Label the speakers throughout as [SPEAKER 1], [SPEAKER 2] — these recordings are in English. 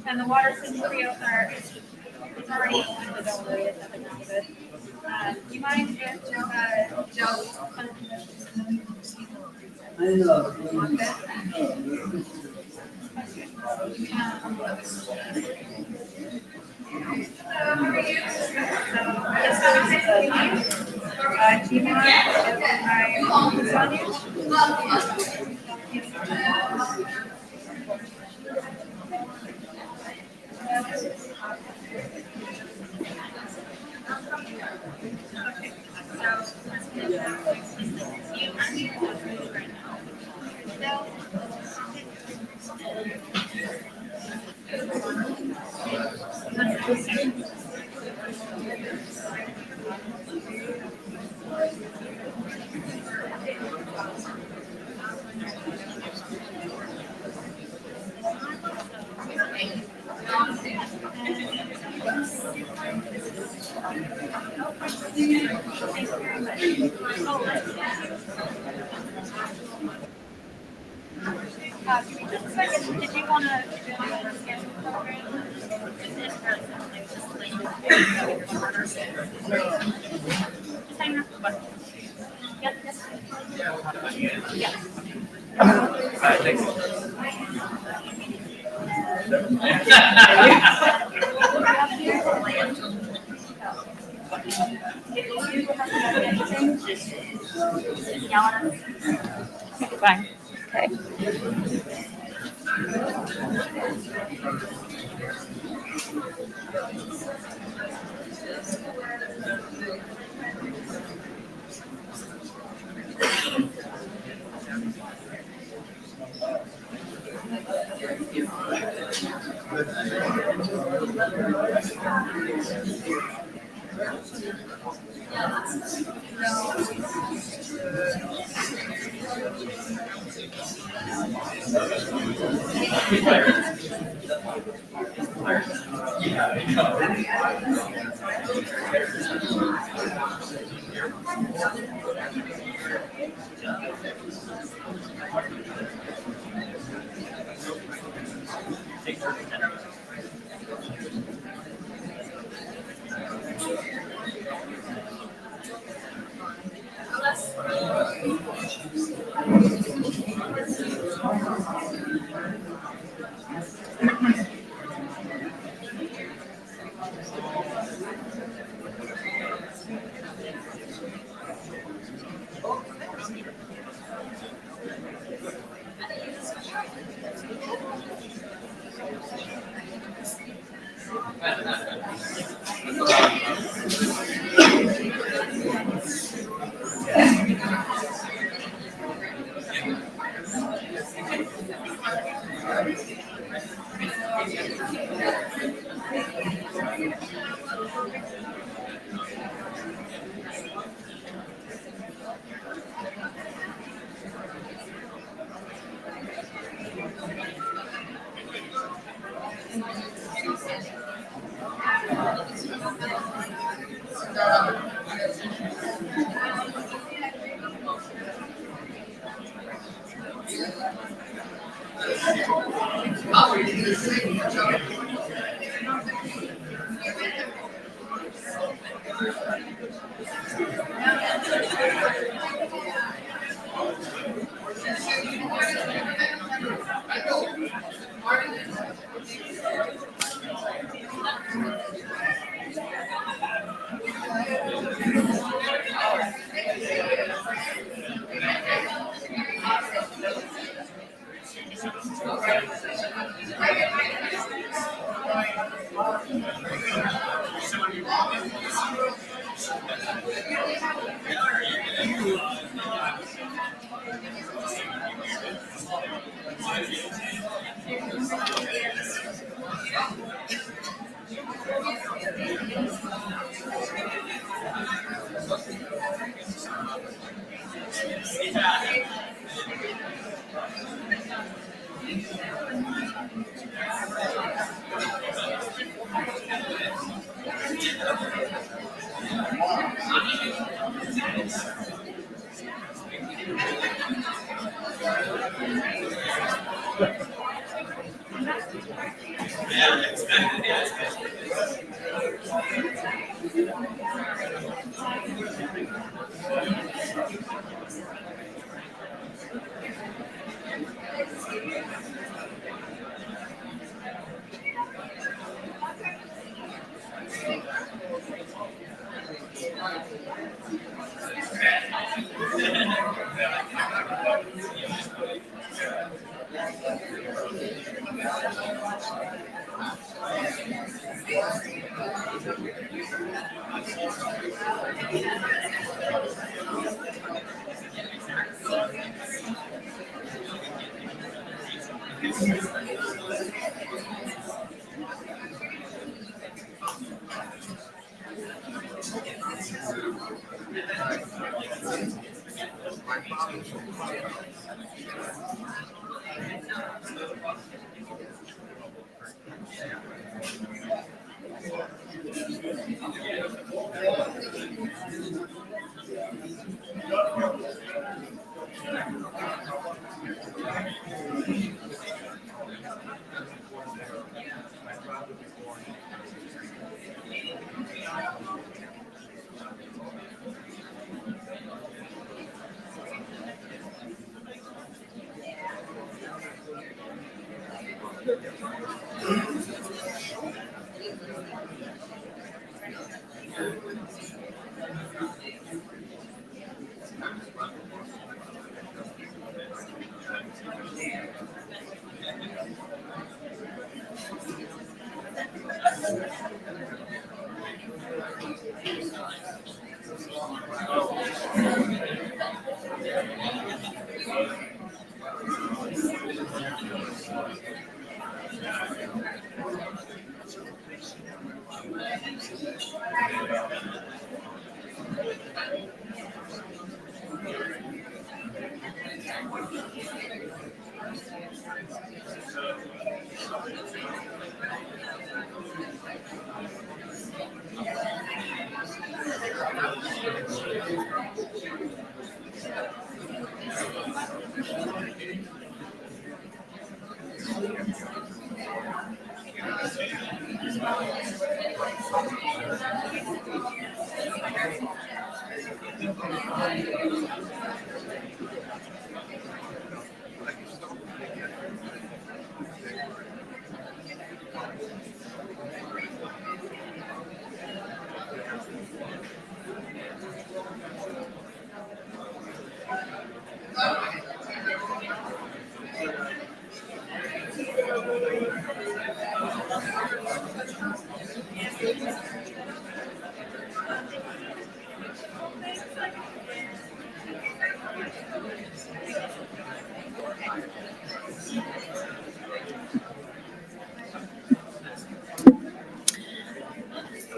[SPEAKER 1] And the water scenarios are it's already open, but don't worry, it's nothing wrong with it. Do you mind if Joe how are you? Do you mind if just a second, did you want to do a schedule program? Just hang on. Yep, yes. If you have anything, just yell at us.
[SPEAKER 2] Fine. Okay.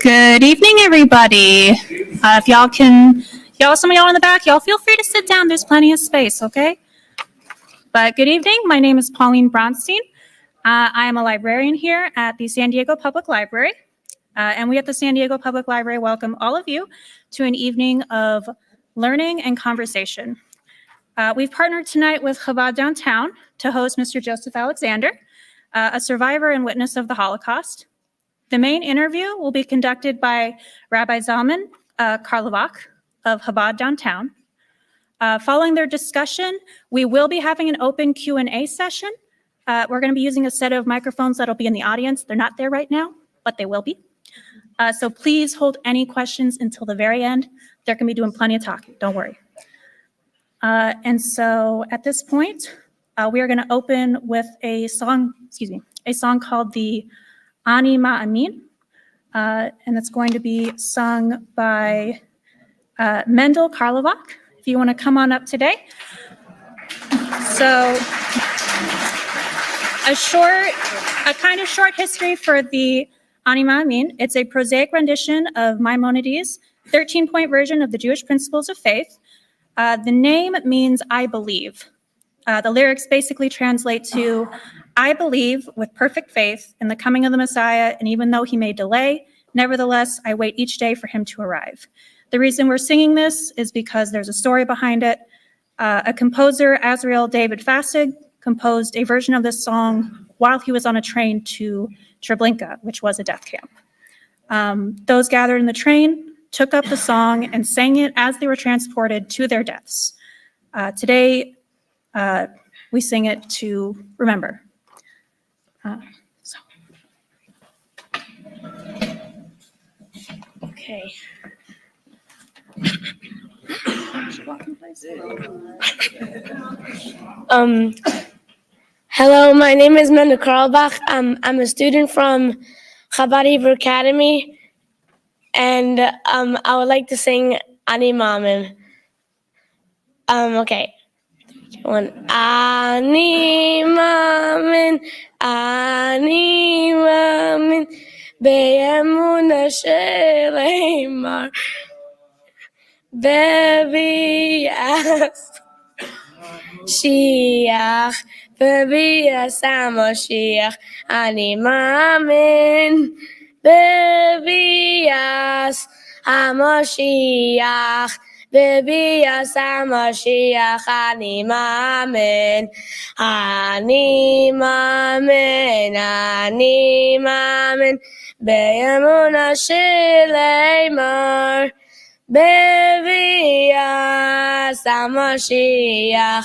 [SPEAKER 1] Good evening, everybody. If some of y'all in the back, y'all feel free to sit down. There's plenty of space, okay? But good evening. My name is Pauline Bronstein. I am a librarian here at the San Diego Public Library. And we at the San Diego Public Library welcome all of you to an evening of learning and conversation. We've partnered tonight with Chabad Downtown to host Mr. Joseph Alexander, a survivor and witness of the Holocaust. The main interview will be conducted by Rabbi Zalman Karlovac of Chabad Downtown. Following their discussion, we will be having an open Q&A session. We're going to be using a set of microphones that'll be in the audience. They're not there right now, but they will be. So please hold any questions until the very end. They're going to be doing plenty of talking, don't worry. And so at this point, we are going to open with a song called the Ani Ma'amin, and it's going to be sung by Mendel Karlovac, if you want to come on up today. So a kind of short history for the Ani Ma'amin. It's a prosaic rendition of Maimonides' 13-point version of the Jewish principles of faith. The name means I believe. The lyrics basically translate to, I believe with perfect faith in the coming of the Messiah, and even though he may delay, nevertheless, I wait each day for him to arrive. The reason we're singing this is because there's a story behind it. A composer, Azrael David Fasig, composed a version of this song while he was on a train to Treblinka, which was a death camp. Those gathered in the train took up the song and sang it as they were transported to their deaths. Today, we sing it to remember. Okay.
[SPEAKER 2] Hello, my name is Mendel Karlbach. I'm a student from Chabad Hebrew Academy, and I would like to sing Ani Ma'amin. Okay. One. Ani Ma'amin, Ani Ma'amin, Be'emuna She'leimar, Be'vi'as Shiach, Be'vi'as HaMoshiach, Ani Ma'amin, Be'vi'as HaMoshiach, Be'vi'as HaMoshiach, Ani Ma'amin, Ani Ma'amin, Ani Ma'amin, Be'emuna She'leimar, Be'vi'as HaMoshiach,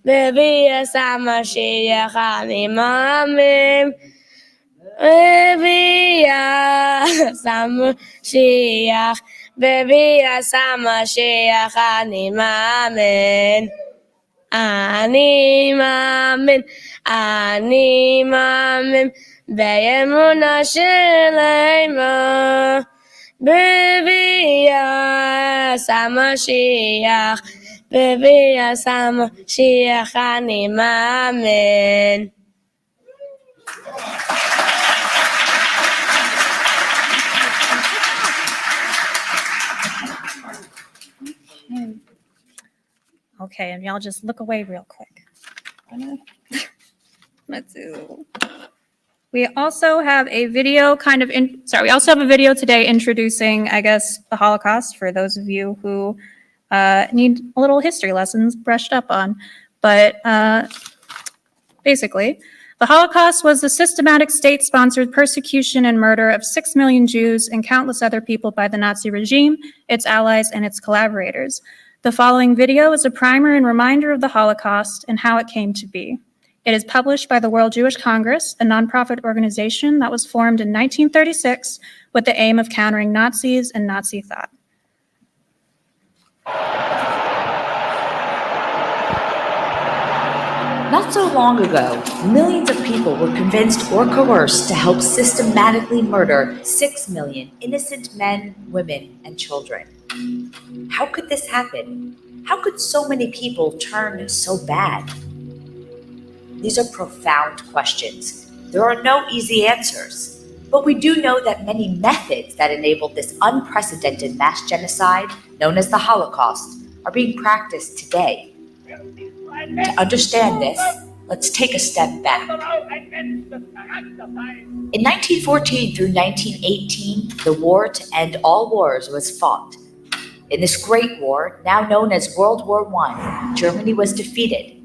[SPEAKER 2] בביאת המשיח אני מאמין. בביאת המשיח, בביאת המשיח אני מאמין. אני מאמין, אני מאמין באמונה שלמה. בביאת המשיח, בביאת המשיח אני מאמין.
[SPEAKER 1] Okay, and y'all just look away real quick. Let's do. We also have a video we also have a video today introducing, I guess, the Holocaust for those of you who need a little history lessons brushed up on. But basically, the Holocaust was the systematic state-sponsored persecution and murder of 6 million Jews and countless other people by the Nazi regime, its allies, and its collaborators. The following video is a primer and reminder of the Holocaust and how it came to be. It is published by the World Jewish Congress, a nonprofit organization that was formed in 1936 with the aim of countering Nazis and Nazi thought.
[SPEAKER 3] Not so long ago, millions of people were convinced or coerced to help systematically murder 6 million innocent men, women, and children. How could this happen? How could so many people turn so bad? These are profound questions. There are no easy answers, but we do know that many methods that enabled this unprecedented mass genocide, known as the Holocaust, are being practiced today. To understand this, let's take a step back. In 1914 through 1918, the war to end all wars was fought. In this Great War, now known as World War I, Germany was defeated.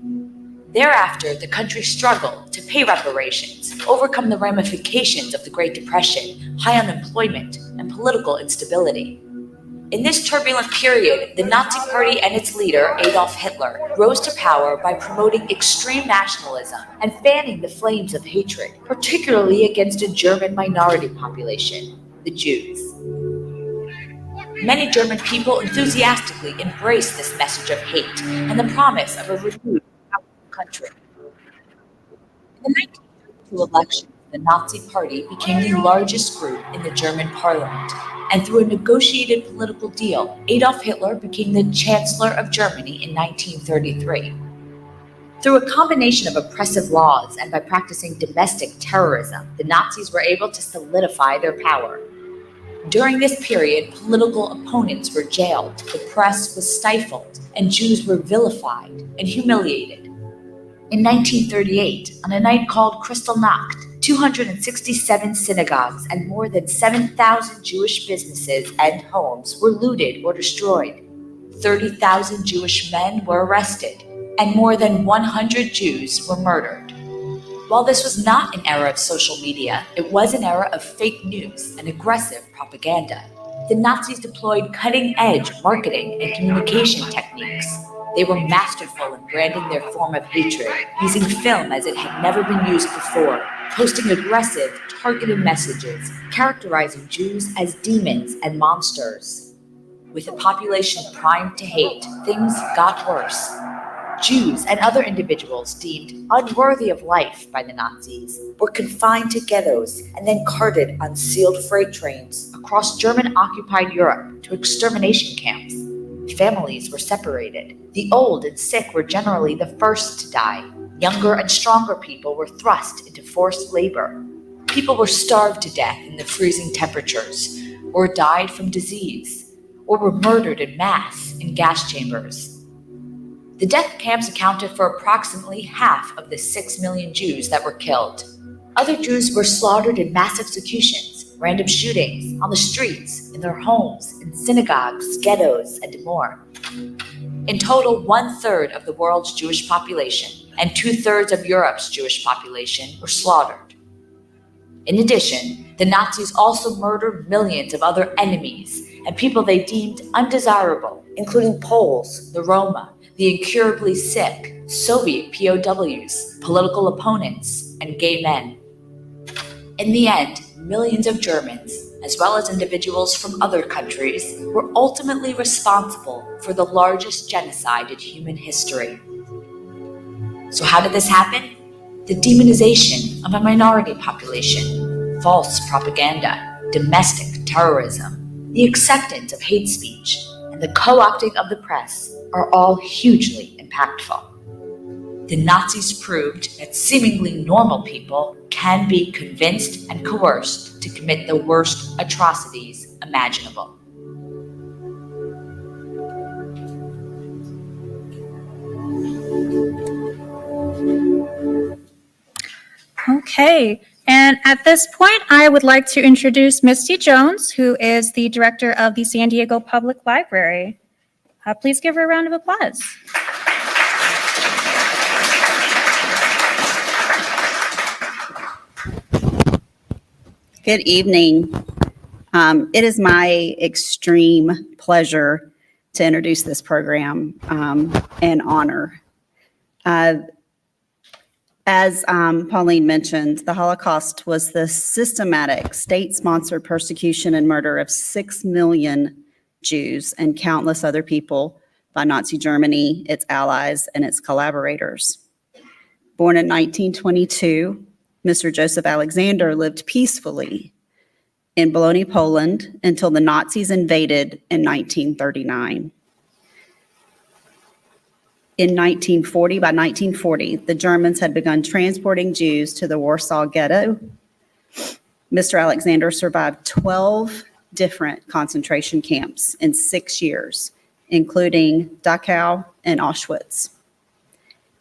[SPEAKER 3] Thereafter, the country struggled to pay reparations, overcome the ramifications of the Great Depression, high unemployment, and political instability. In this turbulent period, the Nazi Party and its leader, Adolf Hitler, rose to power by promoting extreme nationalism and fanning the flames of hatred, particularly against a German minority population, the Jews. Many German people enthusiastically embraced this message of hate and the promise of a renewed country. In the 1932 elections, the Nazi Party became the largest group in the German parliament, and through a negotiated political deal, Adolf Hitler became the Chancellor of Germany in 1933. Through a combination of oppressive laws and by practicing domestic terrorism, the Nazis were able to solidify their power. During this period, political opponents were jailed, the press was stifled, and Jews were vilified and humiliated. In 1938, on a night called Kristallnacht, 267 synagogues and more than 7,000 Jewish businesses and homes were looted or destroyed. 30,000 Jewish men were arrested, and more than 100 Jews were murdered. While this was not an era of social media, it was an era of fake news and aggressive propaganda. The Nazis deployed cutting-edge marketing and communication techniques. They were masterful in branding their form of hatred, using film as it had never been used before, posting aggressive, targeted messages, characterizing Jews as demons and monsters. With a population primed to hate, things got worse. Jews and other individuals deemed unworthy of life by the Nazis were confined to ghettos and then carted on sealed freight trains across German-occupied Europe to extermination camps. Families were separated. The old and sick were generally the first to die. Younger and stronger people were thrust into forced labor. People were starved to death in the freezing temperatures, or died from disease, or were murdered in mass in gas chambers. The death camps accounted for approximately half of the 6 million Jews that were killed. Other Jews were slaughtered in mass executions, random shootings, on the streets, in their homes, in synagogues, ghettos, and more. In total, 1/3 of the world's Jewish population and 2/3 of Europe's Jewish population were slaughtered. In addition, the Nazis also murdered millions of other enemies and people they deemed undesirable, including Poles, the Roma, the incurably sick, Soviet POWs, political opponents, and gay men. In the end, millions of Germans, as well as individuals from other countries, were ultimately responsible for the largest genocide in human history. So how did this happen? The demonization of a minority population, false propaganda, domestic terrorism, the acceptance of hate speech, and the co-opting of the press are all hugely impactful. The Nazis proved that seemingly normal people can be convinced and coerced to commit the worst atrocities imaginable.
[SPEAKER 1] Okay, and at this point, I would like to introduce Misty Jones, who is the director of the San Diego Public Library. Please give her a round of applause.
[SPEAKER 4] Good evening. It is my extreme pleasure to introduce this program and honor. As Pauline mentioned, the Holocaust was the systematic state-sponsored persecution and murder of 6 million Jews and countless other people by Nazi Germany, its allies, and its collaborators. Born in 1922, Mr. Joseph Alexander lived peacefully in Blonie, Poland, until the Nazis invaded in 1939. By 1940, the Germans had begun transporting Jews to the Warsaw ghetto. Mr. Alexander survived 12 different concentration camps in 6 years, including Dachau and Auschwitz.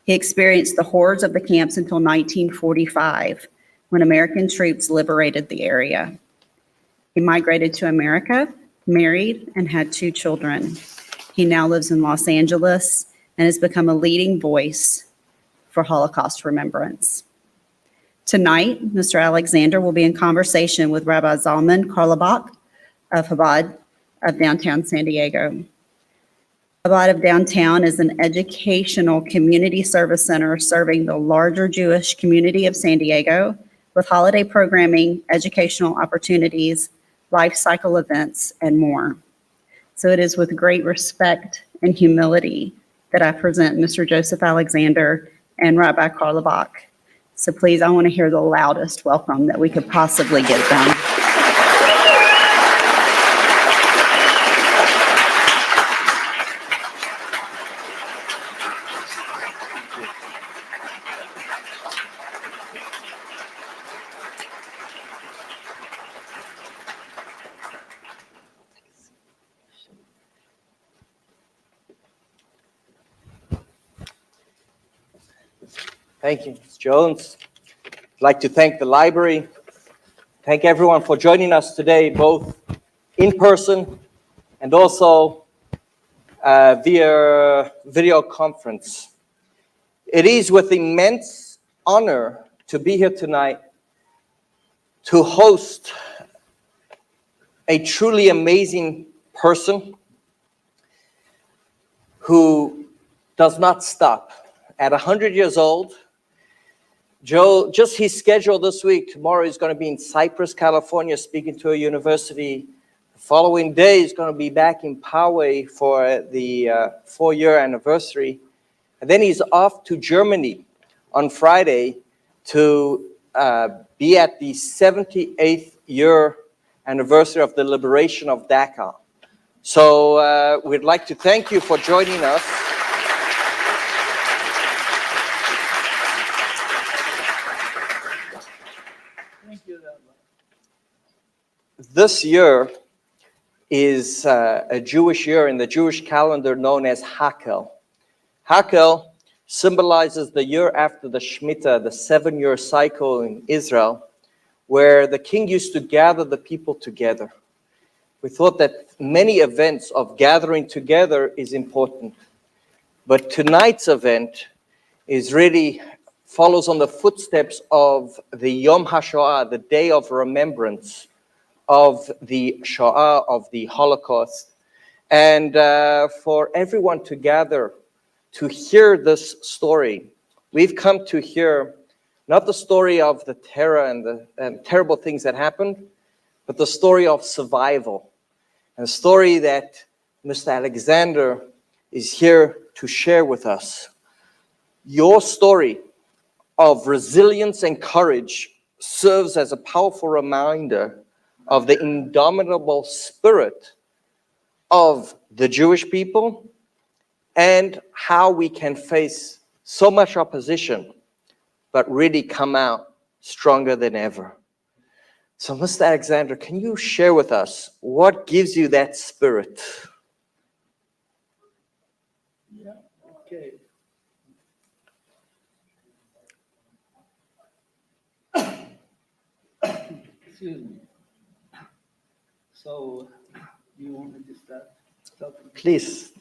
[SPEAKER 4] He experienced the horrors of the camps until 1945, when American troops liberated the area. He migrated to America, married, and had 2 children. He now lives in Los Angeles and has become a leading voice for Holocaust remembrance. Tonight, Mr. Alexander will be in conversation with Rabbi Zalman Karlbach of Chabad of Downtown San Diego. Chabad of Downtown is an educational community service center serving the larger Jewish community of San Diego with holiday programming, educational opportunities, life cycle events, and more. So it is with great respect and humility that I present Mr. Joseph Alexander and Rabbi Karlbach. So please, I want to hear the loudest welcome that we could possibly give them.
[SPEAKER 5] Thank you, Ms. Jones. I'd like to thank the library. Thank everyone for joining us today, both in person and also via video conference. It is with immense honor to be here tonight to host a truly amazing person who does not stop. At 100 years old, Joe, just his schedule this week, tomorrow he's going to be in Cypress, California, speaking to a university. The following day, he's going to be back in Poway for the 4-year anniversary. And then he's off to Germany on Friday to be at the 78th year anniversary of the liberation of Dachau. So we'd like to thank you for joining us. This year is a Jewish year in the Jewish calendar known as Hakel. Hakel symbolizes the year after the Shemitah, the 7-year cycle in Israel, where the king used to gather the people together. We thought that many events of gathering together is important. But tonight's event is really follows on the footsteps of the Yom HaShoah, the Day of Remembrance of the Shoah, of the Holocaust, and for everyone to gather to hear this story. We've come to hear not the story of the terror and the terrible things that happened, but the story of survival. And a story that Mr. Alexander is here to share with us. Your story of resilience and courage serves as a powerful reminder of the indomitable spirit of the Jewish people and how we can face so much opposition, but really come out stronger than ever. So, Mr. Alexander, can you share with us what gives you that spirit?
[SPEAKER 6] Yeah, okay. Excuse me. So, you want me to start talking?
[SPEAKER 5] Please.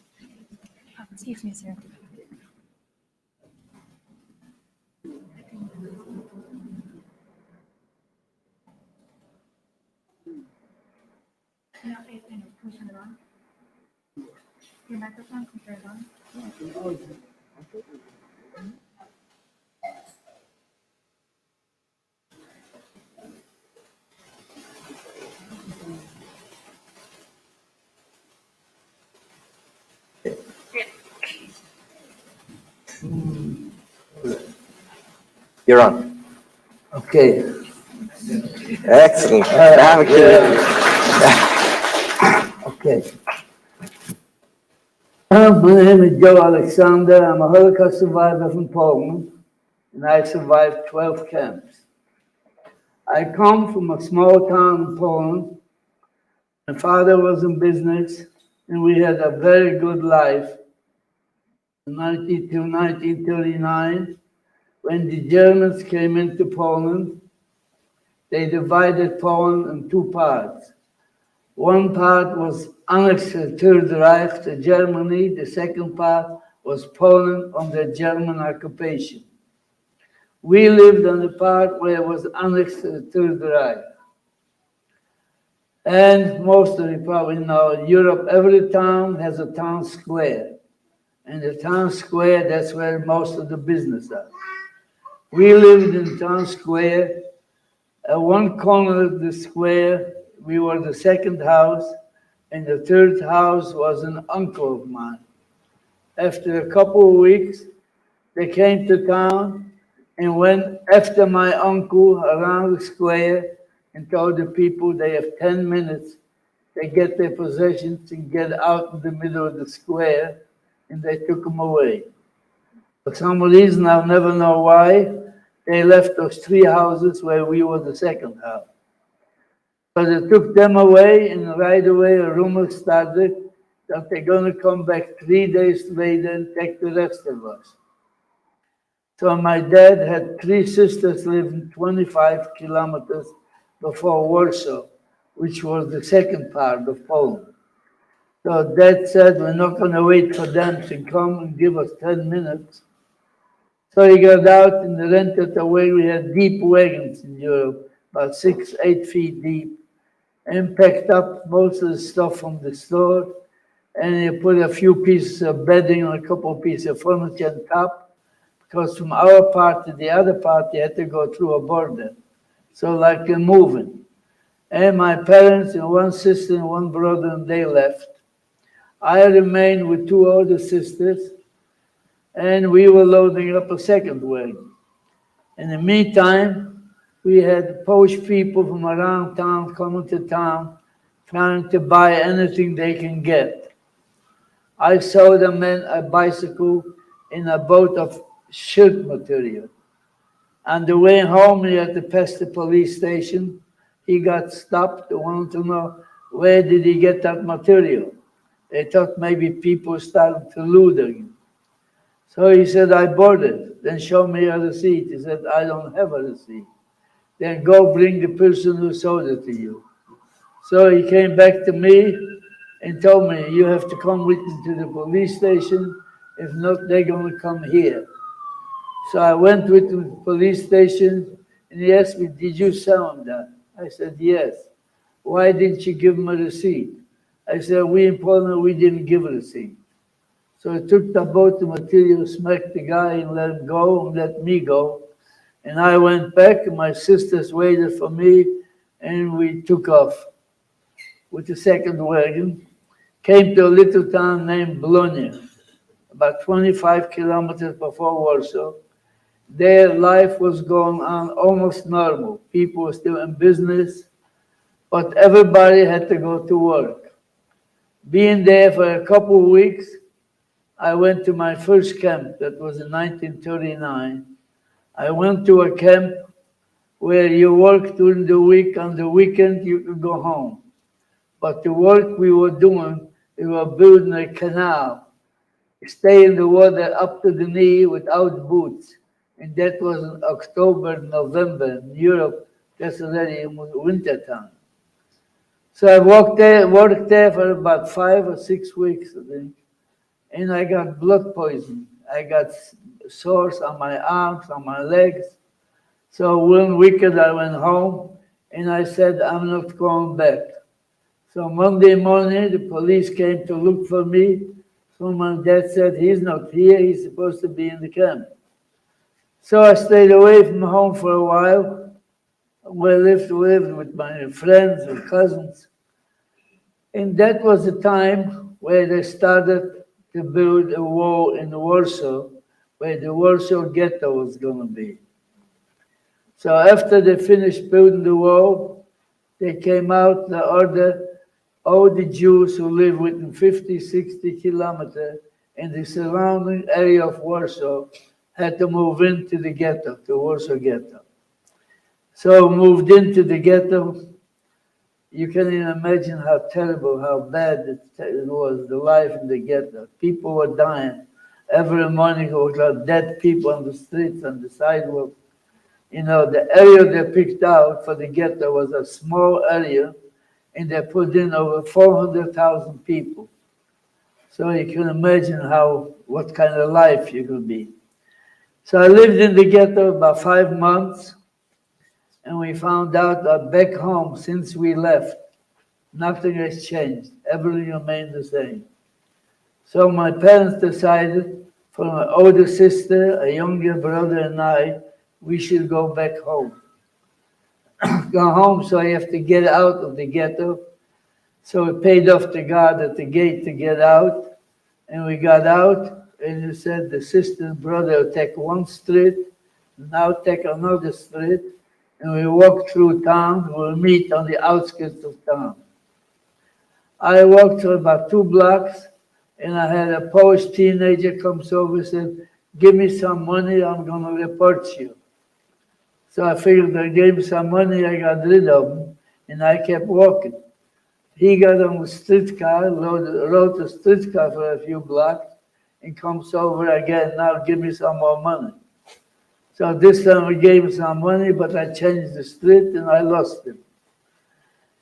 [SPEAKER 1] Excuse me, sir. Your microphone, can you turn it on?
[SPEAKER 5] You're on.
[SPEAKER 6] Okay.
[SPEAKER 5] Excellent.
[SPEAKER 6] Okay. My name is Joe Alexander. I'm a Holocaust survivor from Poland, and I survived 12 camps. I come from a small town in Poland. My father was in business, and we had a very good life. In 1939, when the Germans came into Poland, they divided Poland in two parts. One part was annexed to the Third Reich, to Germany. The second part was Poland under German occupation. We lived on the part where it was annexed to the Third Reich. And most of you probably know, in Europe, every town has a town square. And the town square, that's where most of the business are. We lived in town square. At one corner of the square, we were the second house, and the third house was an uncle of mine. After a couple of weeks, they came to town and went after my uncle around the square and told the people they have 10 minutes to get their possessions and get out in the middle of the square, and they took them away. For some reason, I'll never know why, they left those three houses where we were the second house. So they took them away, and right away a rumor started that they're going to come back 3 days later and take the rest of us. So my dad had three sisters living 25 kilometers before Warsaw, which was the second part of Poland. So Dad said, we're not going to wait for them to come and give us 10 minutes. So he got out and rented away. We had deep wagons in Europe, about 6, 8 feet deep, and packed up most of the stuff from the store. And he put a few pieces of bedding and a couple of pieces of furniture on top, because from our part to the other part, you had to go through a border. So like you're moving. And my parents and one sister and one brother, and they left. I remained with two older sisters, and we were loading up a second wagon. In the meantime, we had Polish people from around town coming to town, trying to buy anything they can get. I saw them in a bicycle in a boat of shirt material. On the way home, he had to pass the police station. He got stopped. They wanted to know, where did he get that material? They thought maybe people started to loot again. So he said, I bought it. Then show me a receipt. He said, I don't have a receipt. Then go bring the person who sold it to you. So he came back to me and told me, you have to come with me to the police station. If not, they're going to come here. So I went with him to the police station, and he asked me, did you sell him that? I said, yes. Why didn't you give him a receipt? I said, we in Poland, we didn't give a receipt. So I took the boat to material, smacked the guy and let him go and let me go. And I went back and my sisters waited for me and we took off with the second wagon. Came to a little town named Blonie, about 25 kilometers before Warsaw. There life was going on almost normal. People were still in business, but everybody had to go to work. Being there for a couple of weeks, I went to my first camp. That was in 1939. I went to a camp where you worked during the week. On the weekend, you could go home. But the work we were doing, we were building a canal, stay in the water up to the knee without boots. And that was in October, November. In Europe, that's already in winter time. So I worked there for about 5 or 6 weeks, I think. And I got blood poisoning. I got sores on my arms, on my legs. So one weekend I went home and I said, I'm not going back. So Monday morning, the police came to look for me. So my dad said, he's not here, he's supposed to be in the camp. So I stayed away from home for a while. We lived with my friends and cousins. And that was the time where they started to build a wall in Warsaw, where the Warsaw ghetto was going to be. So after they finished building the wall, they came out, they ordered all the Jews who live within 50, 60 kilometers in the surrounding area of Warsaw had to move into the ghetto, the Warsaw ghetto. So moved into the ghetto. You can even imagine how terrible, how bad it was, the life in the ghetto. People were dying. Every morning there was dead people on the streets, on the sidewalk. You know, the area they picked out for the ghetto was a small area, and they put in over 400,000 people. So you can imagine what kind of life you could be. So I lived in the ghetto about 5 months, and we found out that back home, since we left, nothing has changed. Everything remained the same. So my parents decided, for my older sister, a younger brother, and I, we should go back home. Go home, so I have to get out of the ghetto. So we paid off the guard at the gate to get out, and we got out. And he said the sister and brother will take one street, now take another street, and we walk through town. We'll meet on the outskirts of town. I walked for about 2 blocks, and I had a Polish teenager comes over and said, give me some money, I'm going to report you. So I figured I gave him some money, I got rid of him, and I kept walking. He got on the streetcar, rode the streetcar for a few blocks, and comes over again, now give me some more money. So this time I gave him some money, but I changed the street and I lost him.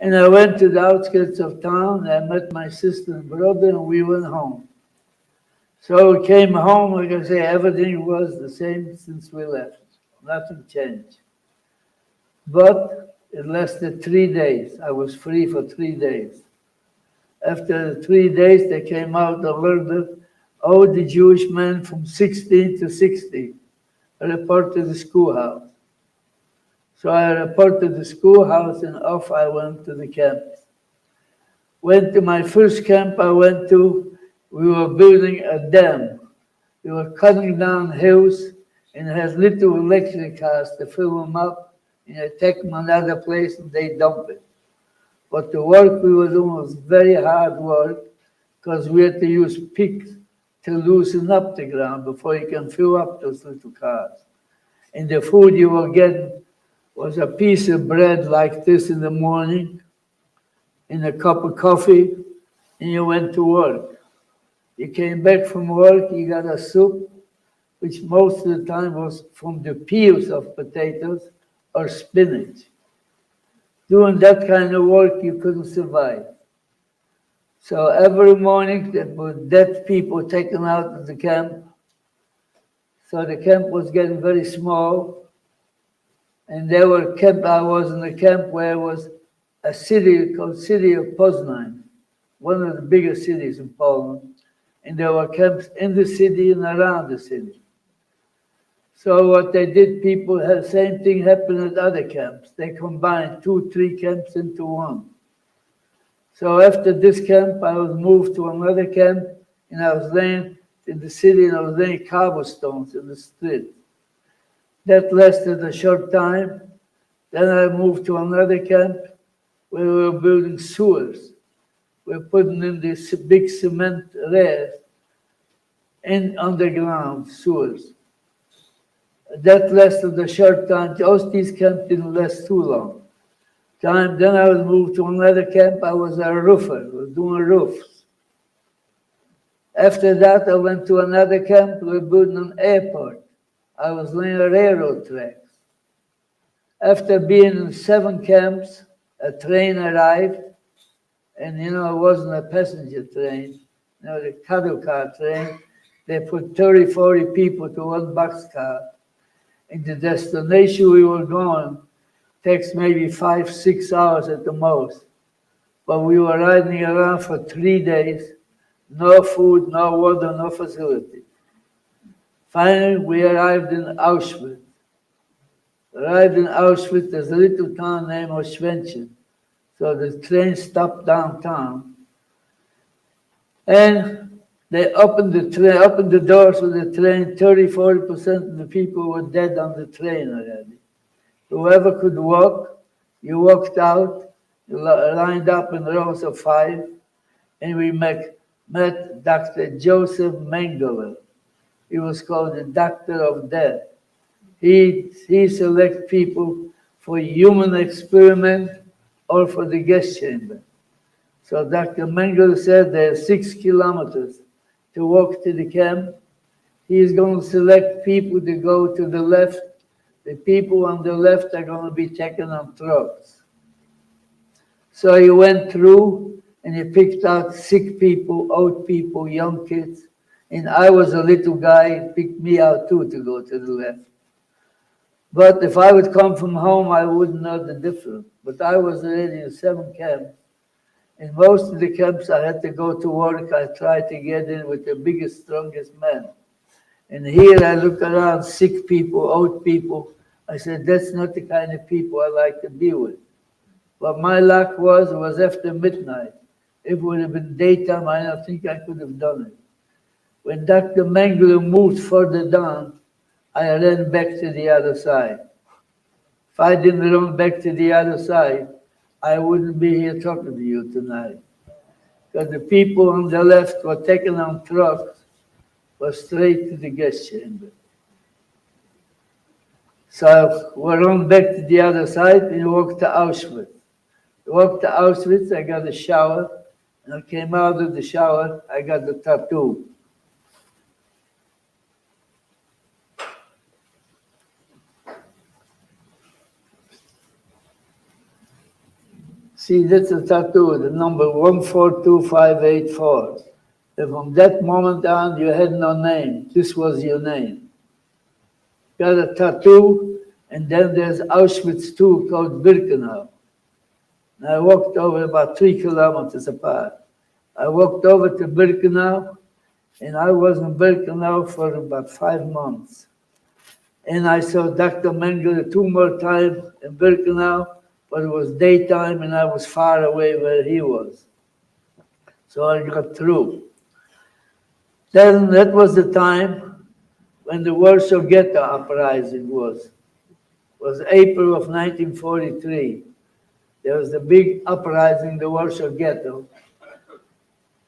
[SPEAKER 6] And I went to the outskirts of town, and I met my sister and brother, and we went home. So we came home, like I say, everything was the same since we left. Nothing changed. But it lasted 3 days. I was free for 3 days. After the 3 days, they came out and murdered all the Jewish men from 16 to 60. I reported the schoolhouse. So I reported the schoolhouse, and off I went to the camp. Went to my first camp I went to, we were building a dam. We were cutting down hills, and it has little electric cars to fill them up, and they take them another place and they dump it. But the work we were doing was very hard work, because we had to use picks to loosen up the ground before you can fill up those little cars. And the food you were getting was a piece of bread like this in the morning, and a cup of coffee, and you went to work. You came back from work, you got a soup, which most of the time was from the peels of potatoes or spinach. Doing that kind of work, you couldn't survive. So every morning there were dead people taken out of the camp. So the camp was getting very small. And they were kept, I was in a camp where was a city called City of Poznań, one of the biggest cities in Poland. and there were camps in the city and around the city. So what they did, people had same thing happen at other camps. They combined 2, 3 camps into one. So after this camp, I was moved to another camp, and I was laying in the city, and I was laying cobblestones in the street. That lasted a short time. Then I moved to another camp where we were building sewers. We were putting in these big cement rails in underground sewers. That lasted a short time. These camps didn't last too long. Then I was moved to another camp. I was a roofer. I was doing roofs. After that, I went to another camp. We were building an airport. I was laying railroad tracks. After being in 7 camps, a train arrived. And, it wasn't a passenger train. The cattle car train. They put 30, 40 people to one boxcar. And the destination we were going takes maybe 5, 6 hours at the most. But we were riding around for 3 days. No food, no water, no facility. Finally, we arrived in Auschwitz. There's a little town named Auschwitz. So the train stopped downtown. And they opened the doors of the train. 30, 40% of the people were dead on the train already. Whoever could walk, you walked out, you lined up in rows of 5, and we met Dr. Joseph Mengele. He was called the Doctor of Death. He selects people for human experiment or for the gas chamber. So Dr. Mengele said there's 6 kilometers to walk to the camp. He is going to select people to go to the left. The people on the left are going to be taken on trucks. So he went through and he picked out sick people, old people, young kids. And I was a little guy, he picked me out too to go to the left. But if I would come from home, I wouldn't know the difference. But I was already in 7 camps. In most of the camps, I had to go to work. I tried to get in with the biggest, strongest men. And here I look around, sick people, old people. I said, that's not the kind of people I like to be with. But my luck was, it was after midnight. If it would have been daytime, I don't think I could have done it. When Dr. Mengele moved further down, I ran back to the other side. If I didn't run back to the other side, I wouldn't be here talking to you tonight. Because the people on the left were taken on trucks, were straight to the gas chamber. So we ran back to the other side and walked to Auschwitz. I got a shower, and I came out of the shower, I got the tattoo. See, that's a tattoo, the number 142584. And from that moment on, you had no name. This was your name. Got a tattoo, and then there's Auschwitz II called Birkenau. And I walked over about 3 kilometers apart. I walked over to Birkenau, and I was in Birkenau for about 5 months. And I saw Dr. Mengele 2 more times in Birkenau, but it was daytime and I was far away where he was. So I got through. Then that was the time when the Warsaw ghetto uprising was. It was April of 1943. There was the big uprising in the Warsaw ghetto.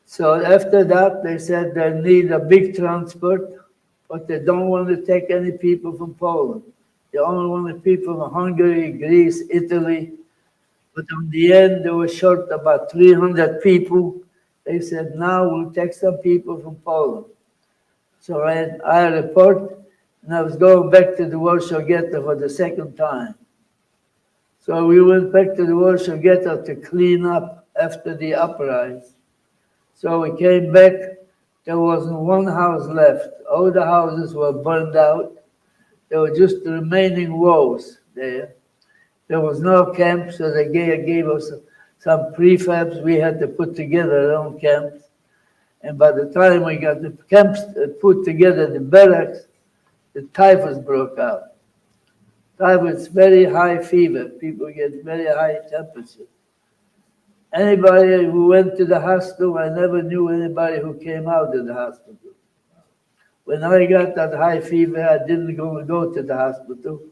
[SPEAKER 6] So after that, they said they need a big transport, but they don't want to take any people from Poland. They only wanted people from Hungary, Greece, Italy. But in the end, they were short about 300 people. They said, now we'll take some people from Poland. So I had a report, and I was going back to the Warsaw ghetto for the 2nd time. So we went back to the Warsaw ghetto to clean up after the uprising. So we came back, there wasn't one house left. All the houses were burned out. There were just the remaining walls there. There was no camp, so they gave us some prefabs. We had to put together our own camps. And by the time we got the camps put together, the barracks, the typhus broke out. Typhus, very high fever. People get very high temperature. Anybody who went to the hospital, I never knew anybody who came out of the hospital. When I got that high fever, I didn't go to the hospital.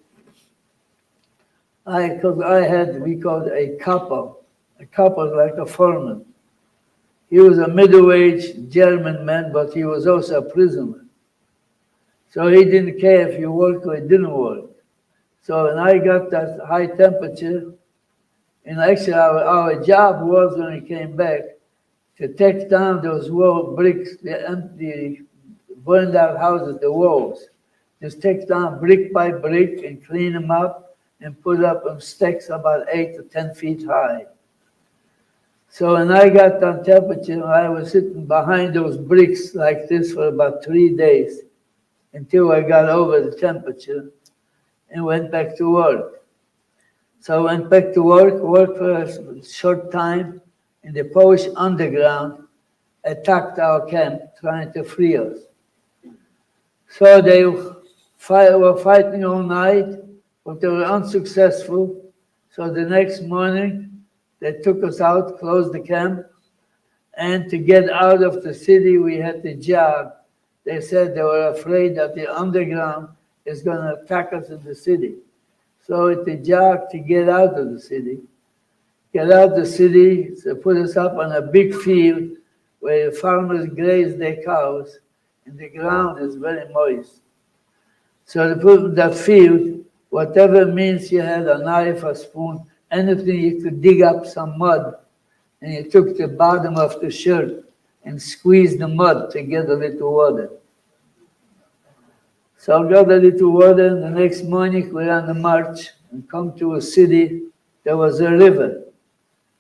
[SPEAKER 6] Because I had, we called a couple like a foreman. He was a middle-aged German man, but he was also a prisoner. So he didn't care if you worked or it didn't work. So when I got that high temperature, and actually our job was, when we came back, to take down those wall bricks, the empty, burned out houses, the walls. Just take down brick by brick and clean them up and put up on sticks about 8 to 10 feet high. So when I got that temperature, I was sitting behind those bricks like this for about 3 days until I got over the temperature and went back to work. So I went back to worked for a short time, and the Polish underground attacked our camp, trying to free us. So they were fighting all night, but they were unsuccessful. So the next morning, they took us out, closed the camp, and to get out of the city, we had to jog. They said they were afraid that the underground is going to attack us in the city. So it's a jog to get out of the city. Get out of the city, so put us up on a big field where the farmers graze their cows, and the ground is very moist. So to put in that field, whatever means you had, a knife, a spoon, anything you could dig up some mud, and you took the bottom of the shirt and squeezed the mud to get a little water. So I got a little water, and the next morning we ran the march and come to a city. There was a river.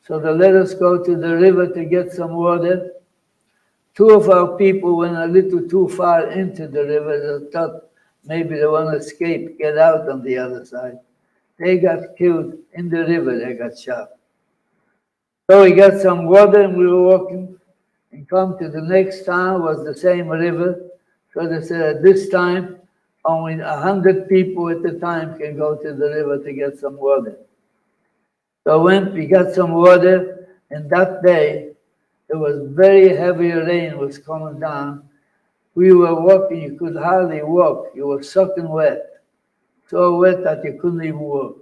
[SPEAKER 6] So they let us go to the river to get some water. Two of our people went a little too far into the river. They thought maybe they want to escape, get out on the other side. They got killed in the river, they got shot. So we got some water and we were walking and come to the next town, was the same river. So they said at this time, only 100 people at the time can go to the river to get some water. So when we got some water, and that day, it was very heavy rain was coming down. We were walking, you could hardly walk. You were soaking wet. So wet that you couldn't even walk.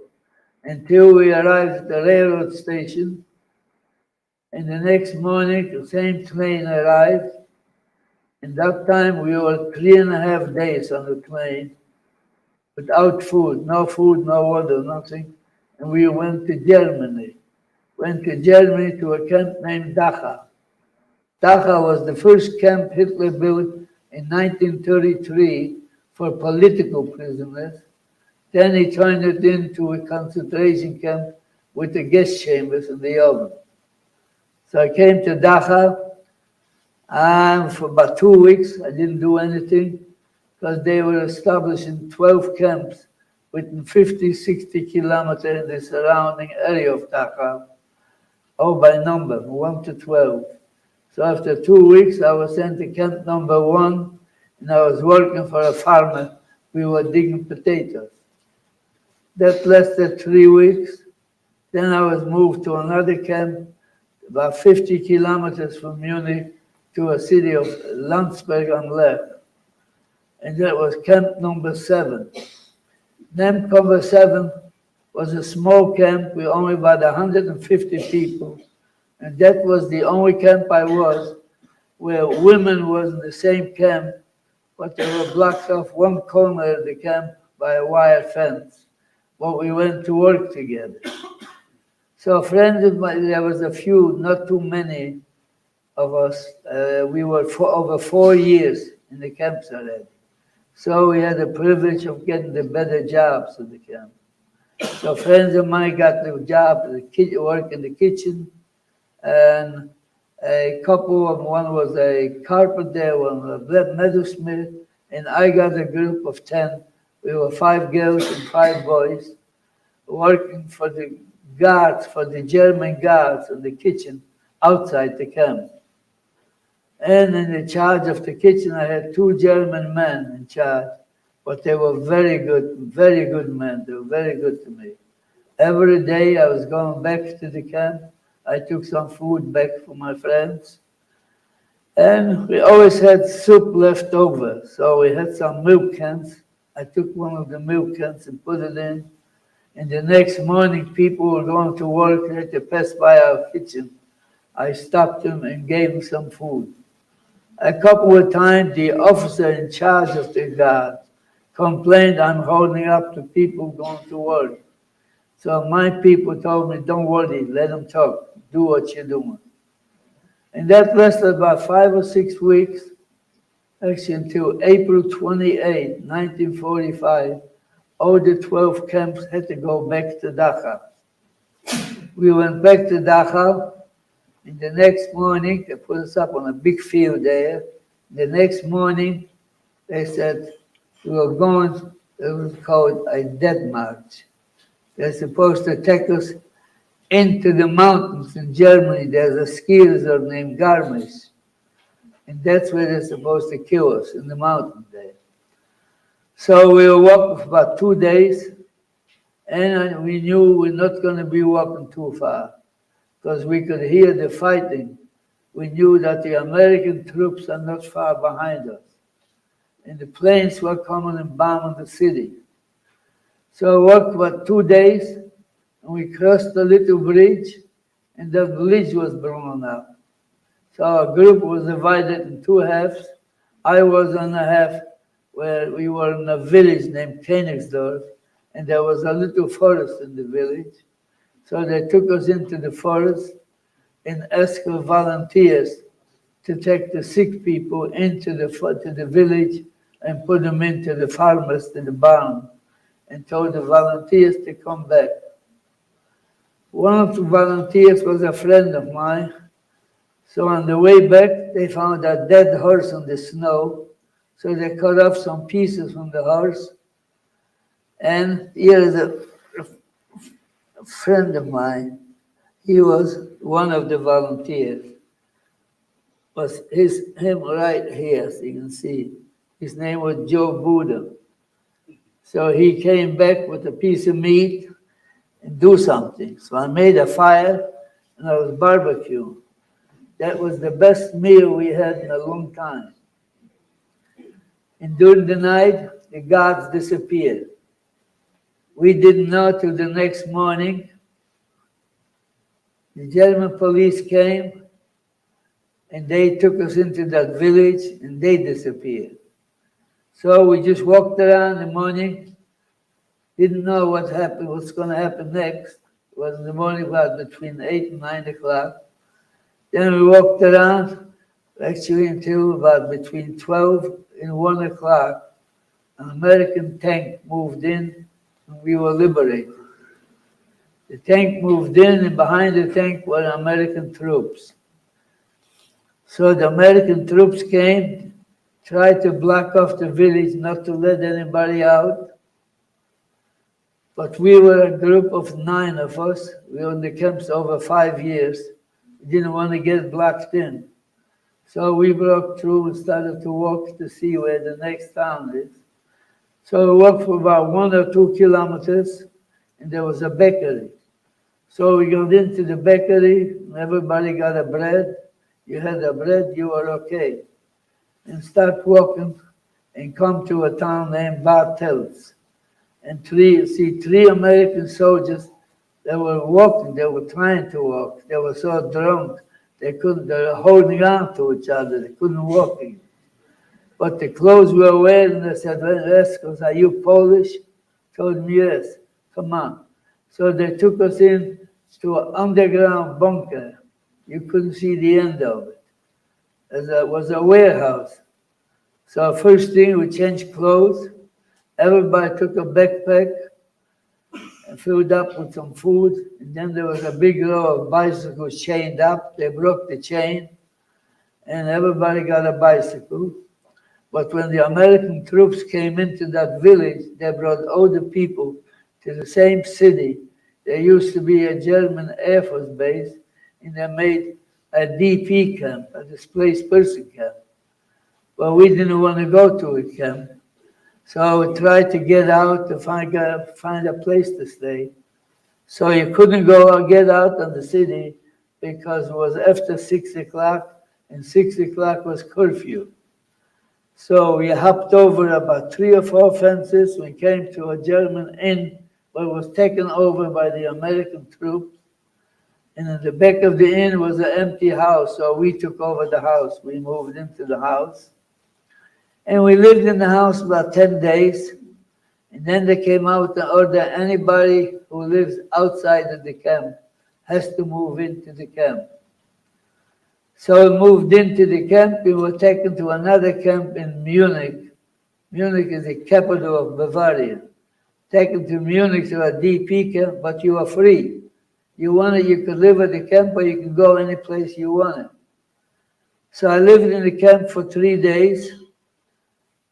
[SPEAKER 6] Until we arrived at the railroad station. And the next morning, the same train arrived. And that time, we were 3.5 days on the train without food, no water, nothing. And we went to Germany. Went to Germany to a camp named Dachau. Dachau was the first camp Hitler built in 1933 for political prisoners. Then he turned it into a concentration camp with the gas chambers and the oven. So I came to Dachau, and for about 2 weeks, I didn't do anything because they were establishing 12 camps within 50, 60 kilometers in the surrounding area of Dachau, all by number, 1 to 12. So after 2 weeks, I was sent to camp number 1, and I was working for a farmer. We were digging potatoes. That lasted 3 weeks. Then I was moved to another camp, about 50 kilometers from Munich, to a city of Landsberg am Lech. And that was camp number 7. Camp number 7 was a small camp with only about 150 people. And that was the only camp I was where women was in the same camp, but they were blocked off one corner of the camp by a wire fence. But we went to work together. So friends of mine, there was a few, not too many of us. We were over 4 years in the camps already. So we had the privilege of getting the better jobs in the camp. So friends of mine got the job, work in the kitchen, and a couple of them, one was a carpenter, one was a metalsmith, and I got a group of 10. We were 5 girls and 5 boys working for the guards, for the German guards in the kitchen outside the camp. And in the charge of the kitchen, I had 2 German men in charge, but they were very good men. They were very good to me. Every day I was going back to the camp. I took some food back for my friends. And we always had soup left over. So we had some milk cans. I took one of the milk cans and put it in. And the next morning, people were going to work. They had to pass by our kitchen. I stopped them and gave them some food. A couple of times, the officer in charge of the guard complained I'm holding up to people going to work. So my people told me, don't worry, let them talk. Do what you're doing. And that lasted about 5 or 6 weeks, actually until April 28, 1945. All the 12 camps had to go back to Dachau. We went back to Dachau, and the next morning, they put us up on a big field there. The next morning, they said we were going, it was called a death march. They're supposed to take us into the mountains in Germany. There's a ski resort named Garmisch. And that's where they're supposed to kill us, in the mountain there. So we were walking for about 2 days, and we knew we're not going to be walking too far, because we could hear the fighting. We knew that the American troops are not far behind us. And the planes were coming and bombing the city. So we walked about 2 days, and we crossed a little bridge, and the bridge was blown up. So our group was divided in 2 halves. I was on a half where we were in a village named Königsdorf, and there was a little forest in the village. So they took us into the forest and asked for volunteers to take the sick people into the village and put them into the farmers, to the barn, and told the volunteers to come back. One of the volunteers was a friend of mine. So on the way back, they found a dead horse on the snow. So they cut off some pieces from the horse. And here is a friend of mine. He was one of the volunteers. Was him right here, so you can see. His name was Joe Buddha. So he came back with a piece of meat and do something. So I made a fire and I was barbecuing. That was the best meal we had in a long time. And during the night, the guards disappeared. We didn't know till the next morning. The German police came and they took us into that village and they disappeared. So we just walked around in the morning, didn't know what happened, what's going to happen next. It was in the morning about between 8 and 9 o'clock. Then we walked around, actually until about between 12 and 1 o'clock. An American tank moved in and we were liberated. The tank moved in and behind the tank were American troops. So the American troops came, tried to block off the village, not to let anybody out. But we were a group of 9 of us. We were in the camps over 5 years. We didn't want to get blocked in. So we broke through and started to walk to see where the next town is. So we walked for about 1 or 2 kilometers, and there was a bakery. So we got into the bakery, and everybody got a bread. You had a bread, you were okay. And start walking and come to a town named Bartels. And three American soldiers, they were walking, they were trying to walk. They were so drunk, they were holding on to each other, they couldn't walk again. But the clothes we were wearing, they said, well, asked us, are you Polish? Told me, yes, come on. So they took us in to an underground bunker. You couldn't see the end of it. It was a warehouse. So first thing, we changed clothes. Everybody took a backpack and filled up with some food. And then there was a big row of bicycles chained up. They broke the chain, and everybody got a bicycle. But when the American troops came into that village, they brought all the people to the same city. There used to be a German Air Force base, and they made a DP camp, a displaced person camp. But we didn't want to go to a camp. So we tried to get out to find a place to stay. So you couldn't get out of the city because it was after 6 o'clock, and 6 o'clock was curfew. So we hopped over about 3 or 4 fences. We came to a German inn, but it was taken over by the American troops. And in the back of the inn was an empty house, so we took over the house. We moved into the house. And we lived in the house about 10 days. And then they came out and ordered anybody who lives outside of the camp has to move into the camp. So we moved into the camp. We were taken to another camp in Munich. Munich is the capital of Bavaria. Taken to Munich to a DP camp, but you are free. You could live at the camp, or you could go any place you wanted. So I lived in the camp for 3 days.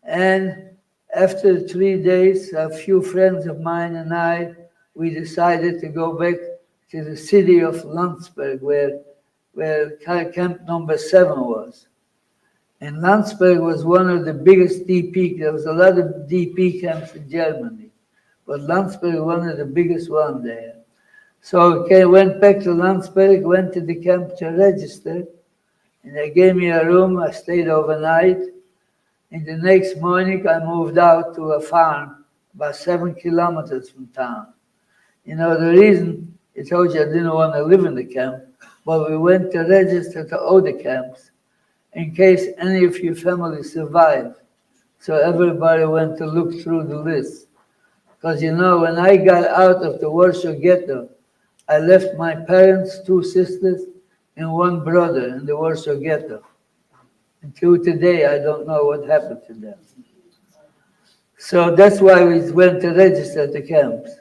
[SPEAKER 6] And after 3 days, a few friends of mine and I, we decided to go back to the city of Landsberg, where camp number 7 was. And Landsberg was one of the biggest DP. There was a lot of DP camps in Germany, but Landsberg was one of the biggest ones there. So I went back to Landsberg, went to the camp to register, and they gave me a room. I stayed overnight. And the next morning, I moved out to a farm about 7 kilometers from town. You know, the reason I told you I didn't want to live in the camp, but we went to register to other camps in case any of your family survived. So everybody went to look through the list. Because, you know, when I got out of the Warsaw ghetto, I left my parents, 2 sisters, and 1 brother in the Warsaw ghetto. Until today, I don't know what happened to them. So that's why we went to register at the camps.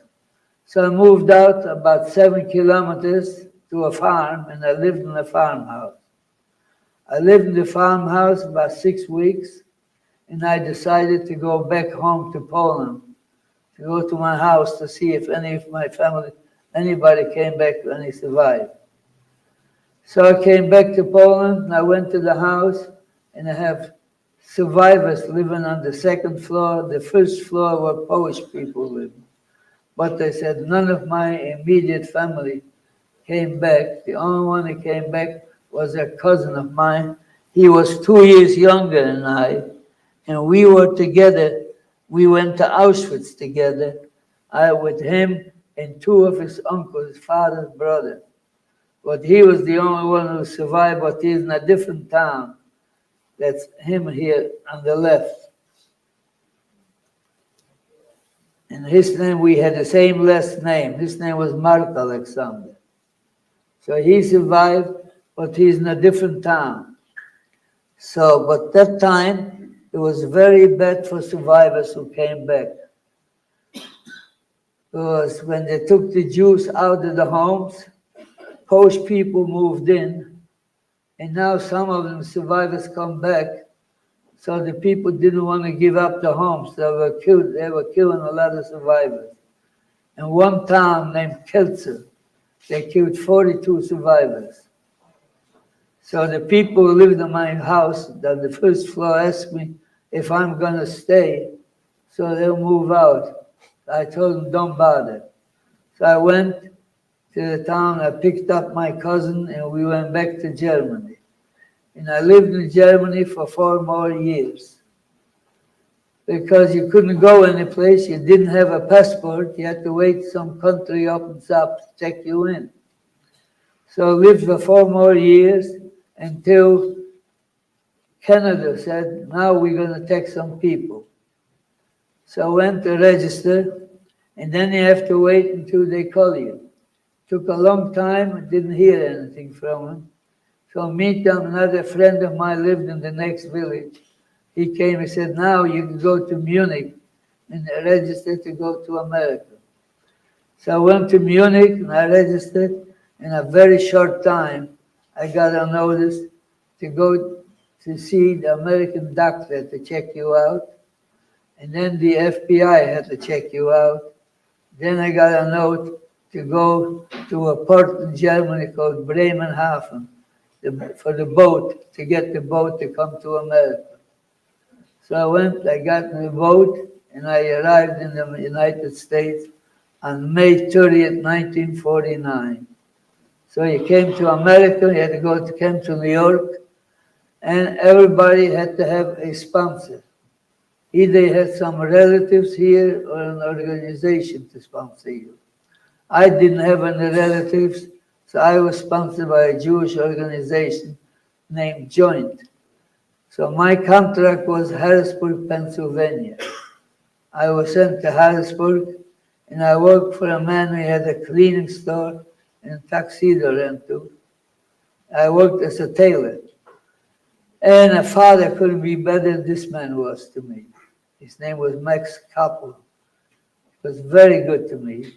[SPEAKER 6] So I moved out about 7 kilometers to a farm, and I lived in a farmhouse. I lived in the farmhouse about 6 weeks, and I decided to go back home to Poland, to go to my house to see if any of my family, anybody came back and they survived. So I came back to Poland, and I went to the house, and I have survivors living on the 2nd floor. The 1st floor where Polish people live. But they said none of my immediate family came back. The only one that came back was a cousin of mine. He was 2 years younger than I, and we were together. We went to Auschwitz together. I with him and 2 of his uncles, his father's brother. But he was the only one who survived, but he's in a different town. That's him here on the left. And his name, we had the same last name. His name was Mark Alexander. So he survived, but he's in a different town. So, but that time, it was very bad for survivors who came back. Because when they took the Jews out of the homes, Polish people moved in. And now some of them survivors come back. So the people didn't want to give up the homes. They were killing a lot of survivors. In one town named Kielce, they killed 42 survivors. So the people who lived in my house on the 1st floor asked me if I'm going to stay, so they'll move out. I told them, don't bother. So I went to the town, I picked up my cousin, and we went back to Germany. And I lived in Germany for 4 more years. Because you couldn't go any place, you didn't have a passport, you had to wait some country opens up to check you in. So I lived for 4 more years until Canada said, now we're going to take some people. So I went to register, and then you have to wait until they call you. Took a long time, I didn't hear anything from him. So meantime, another friend of mine lived in the next village. He came and said, now you can go to Munich and register to go to America. So I went to Munich and I registered. In a very short time, I got a notice to go to see the American doctor to check you out. And then the FBI had to check you out. Then I got a note to go to a port in Germany called Bremerhaven. for the boat, to get the boat to come to America. So I went, I got in the boat, and I arrived in the United States on May 30th, 1949. So you came to America, you had to came to New York, and everybody had to have a sponsor. Either you had some relatives here or an organization to sponsor you. I didn't have any relatives, so I was sponsored by a Jewish organization named Joint. So my contract was Harrisburg, Pennsylvania. I was sent to Harrisburg, and I worked for a man who had a cleaning store and tuxedo rental. I worked as a tailor. And a father couldn't be better than this man was to me. His name was Max Koppel. He was very good to me.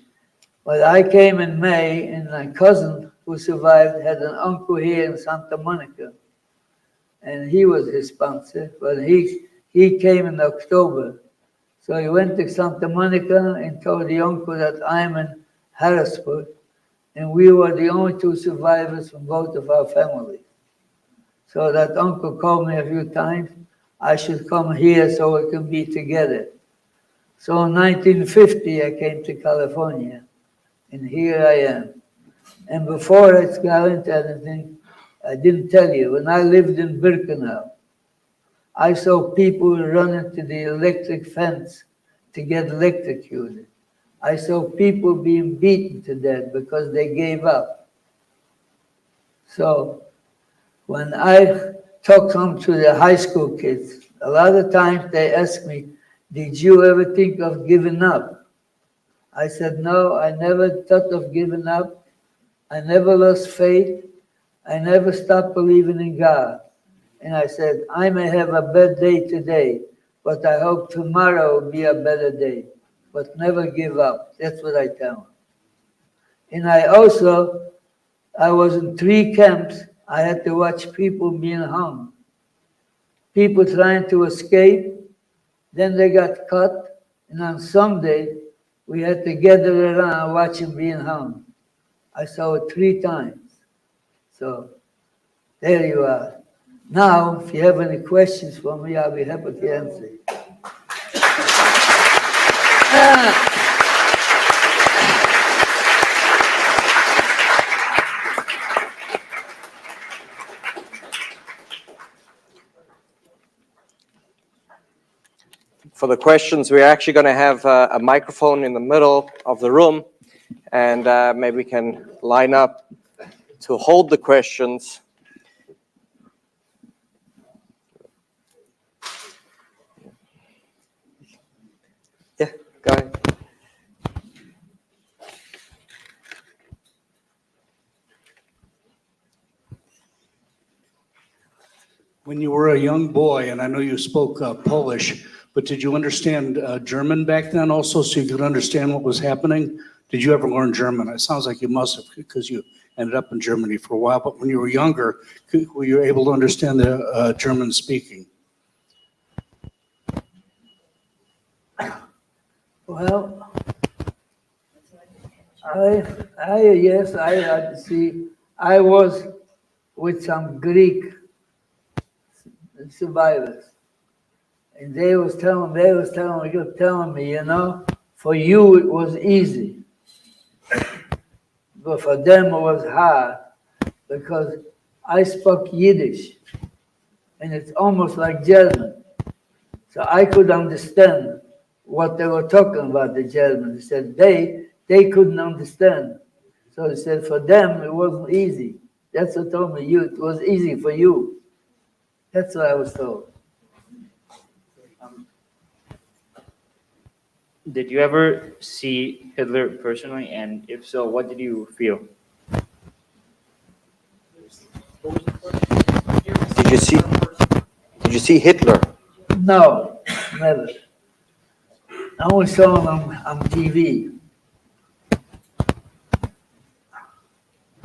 [SPEAKER 6] But I came in May, and my cousin who survived had an uncle here in Santa Monica. And he was his sponsor, but he came in October. So he went to Santa Monica and told the uncle that I'm in Harrisburg, and we were the only two survivors from both of our families. So that uncle called me a few times. I should come here so we can be together. So in 1950, I came to California, and here I am. And before I got into anything, I didn't tell you, when I lived in Birkenau, I saw people run into the electric fence to get electrocuted. I saw people being beaten to death because they gave up. So when I talk to the high school kids, a lot of times they ask me, did you ever think of giving up? I said, no, I never thought of giving up. I never lost faith. I never stopped believing in God. And I said, I may have a bad day today, but I hope tomorrow will be a better day. But never give up. That's what I tell them. And I was in 3 camps. I had to watch people being hung. People trying to escape, then they got cut, and on Sunday, we had to gather around and watch them being hung. I saw it 3 times. So, there you are. Now, if you have any questions for me, I'll be happy to answer.
[SPEAKER 5] For the questions, we're actually going to have a microphone in the middle of the room, and maybe we can line up to hold the questions. Yeah, go ahead.
[SPEAKER 7] When you were a young boy, and I know you spoke Polish, but did you understand German back then also, so you could understand what was happening? Did you ever learn German? It sounds like you must have, because you ended up in Germany for a while, but when you were younger, were you able to understand the German speaking?
[SPEAKER 6] Well, yes, I see. I was with some Greek survivors, and they was telling me, you know, for you it was easy, but for them it was hard because I spoke Yiddish, and it's almost like German, so I could understand what they were talking about, the Germans. They said they couldn't understand. So they said for them it wasn't easy. That's what told me, it was easy for you. That's what I was told.
[SPEAKER 8] Did you ever see Hitler personally? And if so, what did you feel?
[SPEAKER 5] Did you see Hitler?
[SPEAKER 6] No, never. I only saw him on TV.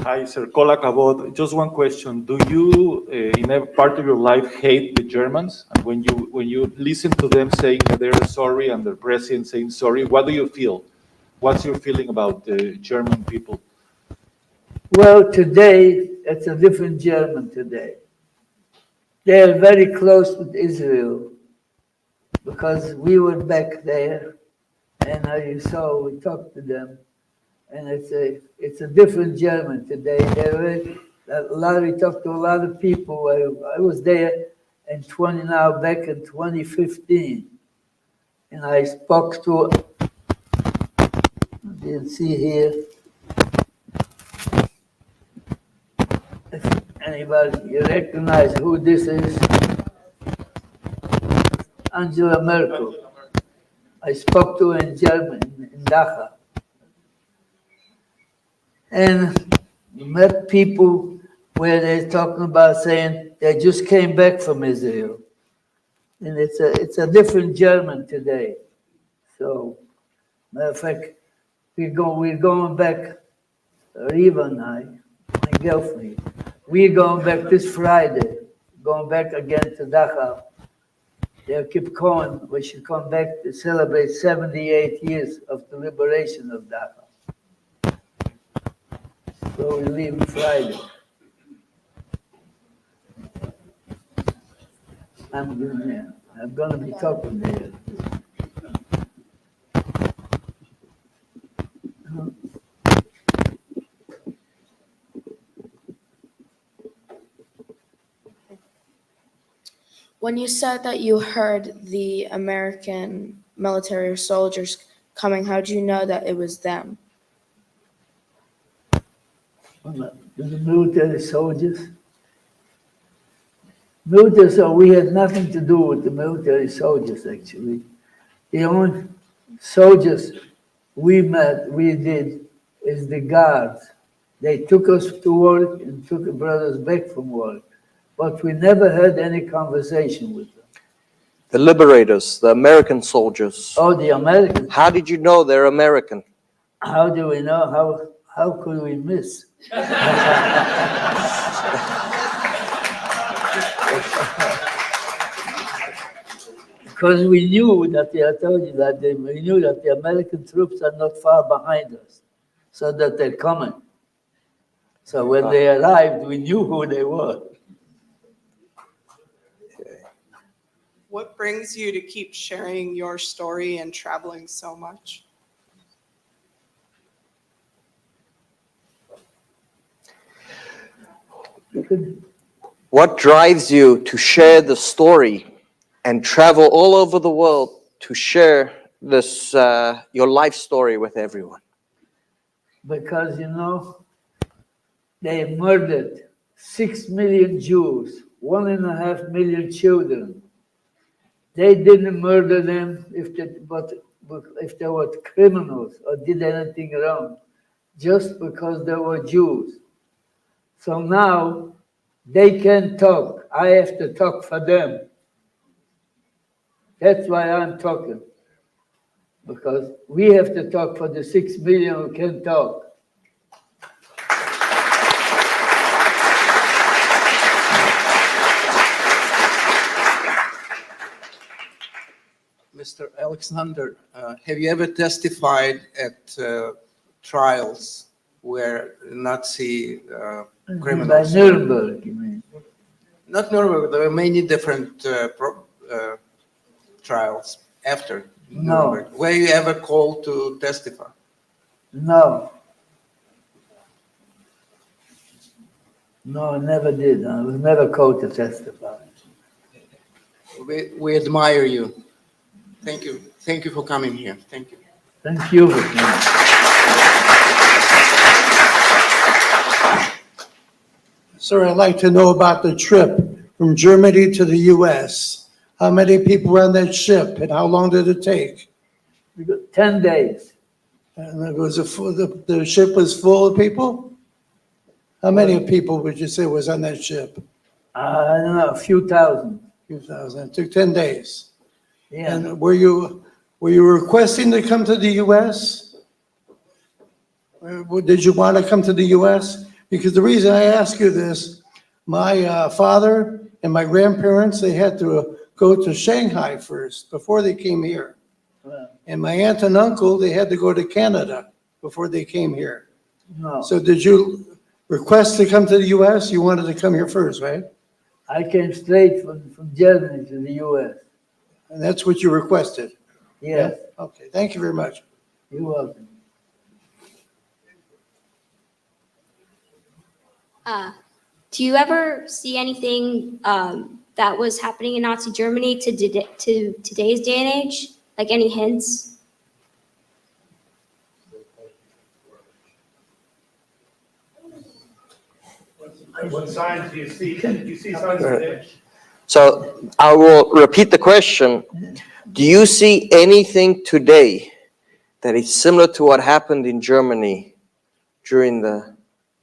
[SPEAKER 9] Hi, sir. Kola Chabad. Just one question. Do you, in a part of your life, hate the Germans? And when you listen to them saying that they're sorry and their president saying sorry, what do you feel? What's your feeling about the German people?
[SPEAKER 6] Well, today it's a different German today. They are very close with Israel because we were back there, and you saw we talked to them, and it's a different German today. We talked to a lot of people. I was there back in 2015, and I spoke to. You can see here. If anybody, you recognize who this is? Angela Merkel. I spoke to her in German, in Dachau. And met people where they're talking about saying they just came back from Israel. And it's a different German today. So, matter of fact, we're going back, Riva and I, my girlfriend, we're going back this Friday, going back again to Dachau. They'll keep going. We should come back to celebrate 78 years of the liberation of Dachau. So we leave Friday. I'm going to be talking there.
[SPEAKER 10] When you said that you heard the American military or soldiers coming, how do you know that it was them?
[SPEAKER 6] The military soldiers. We had nothing to do with the military soldiers, actually. The only soldiers we did, is the guards. They took us to work and brought us back from work. But we never had any conversation with them.
[SPEAKER 5] The liberators, the American soldiers.
[SPEAKER 6] Oh, the Americans.
[SPEAKER 5] How did you know they're American?
[SPEAKER 6] How do we know? How could we miss? Because we knew that I told you that we knew that the American troops are not far behind us, so that they're coming. So when they arrived, we knew who they were.
[SPEAKER 11] What brings you to keep sharing your story and traveling so much?
[SPEAKER 5] What drives you to share the story and travel all over the world to share this your life story with everyone?
[SPEAKER 6] Because, they murdered 6 million Jews, 1.5 million children. They didn't murder them if they were criminals or did anything wrong, just because they were Jews. So now they can't talk. I have to talk for them. That's why I'm talking. Because we have to talk for the 6 million who can't talk.
[SPEAKER 12] Mr. Alexander, have you ever testified at trials where Nazi criminals?
[SPEAKER 6] By Nuremberg, you mean?
[SPEAKER 12] Not Nuremberg, there were many different trials after Nuremberg.
[SPEAKER 6] No.
[SPEAKER 12] Were you ever called to testify?
[SPEAKER 6] No. No, I never did. I was never called to testify.
[SPEAKER 12] We admire you. Thank you. Thank you for coming here. Thank you.
[SPEAKER 6] Thank you.
[SPEAKER 13] Sir, I'd like to know about the trip from Germany to the U.S. How many people were on that ship and how long did it take?
[SPEAKER 6] 10 days.
[SPEAKER 13] And it was the ship was full of people? How many people would you say was on that ship?
[SPEAKER 6] I don't know, a few thousand.
[SPEAKER 13] A few thousand. It took 10 days.
[SPEAKER 6] Yeah.
[SPEAKER 13] And were you requesting to come to the U.S.? Did you want to come to the U.S.? Because the reason I ask you this, my father and my grandparents, they had to go to Shanghai first before they came here.
[SPEAKER 6] Wow.
[SPEAKER 13] And my aunt and uncle, they had to go to Canada before they came here.
[SPEAKER 6] No.
[SPEAKER 13] So did you request to come to the US? You wanted to come here first, right?
[SPEAKER 6] I came straight from Germany to the US.
[SPEAKER 13] And that's what you requested?
[SPEAKER 6] Yes,
[SPEAKER 13] Okay, thank you very much.
[SPEAKER 6] you're welcome.
[SPEAKER 14] Do you ever see anything that was happening in Nazi Germany to today's day and age? Like any hints?
[SPEAKER 15] What signs do you see? Did you see signs today?
[SPEAKER 5] So I will repeat the question. Do you see anything today that is similar to what happened in Germany during the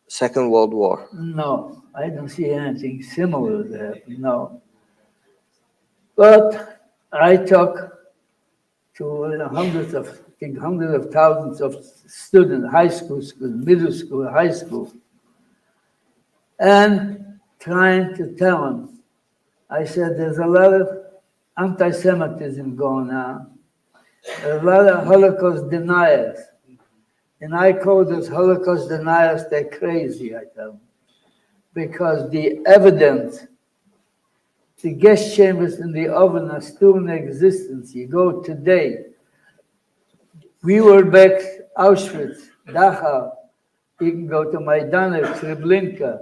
[SPEAKER 5] Second World War?
[SPEAKER 6] No, I don't see anything similar to that, no. But I talk to hundreds of thousands of students, high school, middle school, high school, and trying to tell them. I said, there's a lot of anti-Semitism going on, a lot of Holocaust deniers. And I call those Holocaust deniers, they're crazy, I tell them. Because the evidence, the gas chambers in the oven are still in existence. You go today. We were back Auschwitz, Dachau. You can go to Majdanek, Treblinka.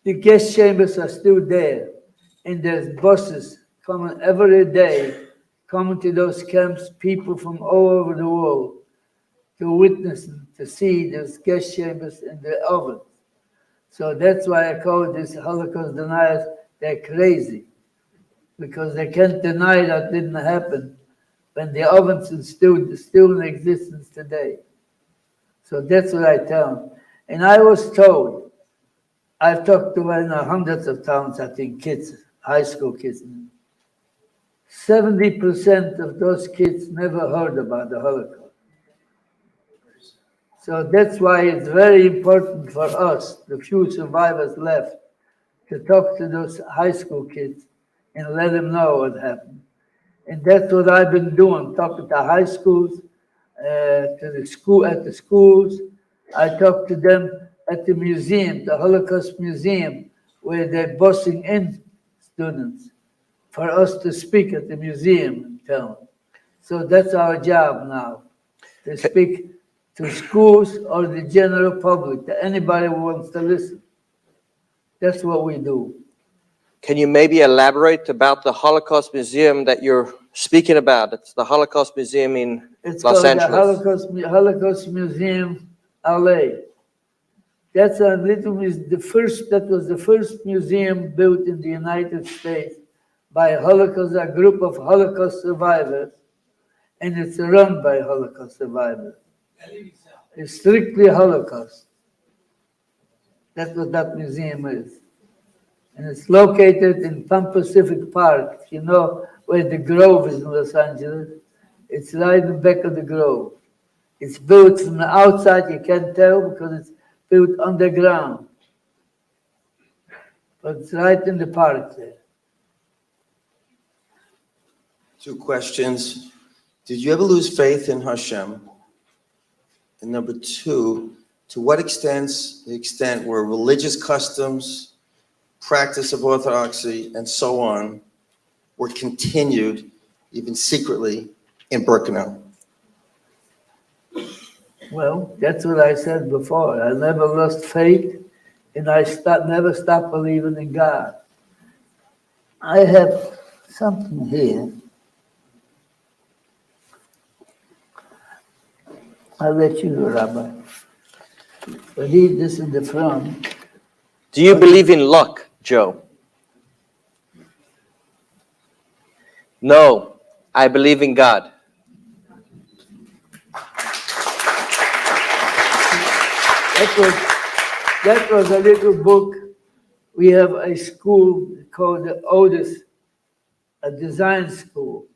[SPEAKER 6] The gas chambers are still there. And there's buses coming every day, coming to those camps, people from all over the world to witness and to see those gas chambers in the ovens. So that's why I call these Holocaust deniers, they're crazy, because they can't deny that didn't happen when the ovens are still in existence today. So that's what I tell them. And I was told, I've talked to hundreds of towns, I think, kids, high school kids. 70% of those kids never heard about the Holocaust. So that's why it's very important for us, the few survivors left, to talk to those high school kids and let them know what happened. And that's what I've been doing, talking to high schools, at the schools. I talk to them at the museum, the Holocaust Museum, where they're busing in students for us to speak at the museum and tell them. So that's our job now, to speak to schools or the general public, to anybody who wants to listen. That's what we do.
[SPEAKER 5] Can you maybe elaborate about the Holocaust Museum that you're speaking about? It's the Holocaust Museum in Los Angeles.
[SPEAKER 6] The Holocaust Museum, LA. That's a little, that was the first museum built in the United States by a group of Holocaust survivors, and it's run by Holocaust survivors. It's strictly Holocaust. That's what that museum is. And it's located in Pan Pacific Park, you know, where the Grove is in Los Angeles. It's right in the back of the Grove. It's built from the outside, you can't tell because it's built underground. But it's right in the park there.
[SPEAKER 12] Two questions. Did you ever lose faith in Hashem? And number two, to what extent were religious customs, practice of orthodoxy, and so on, were continued, even secretly, in Birkenau?
[SPEAKER 6] Well, that's what I said before. I never lost faith, and I never stopped believing in God. I have something here. I'll let you know, Rabbi. Read this in the front.
[SPEAKER 5] Do you believe in luck, Joe? No, I believe in God.
[SPEAKER 6] That was a little book. We have a school called the Otis, a design school.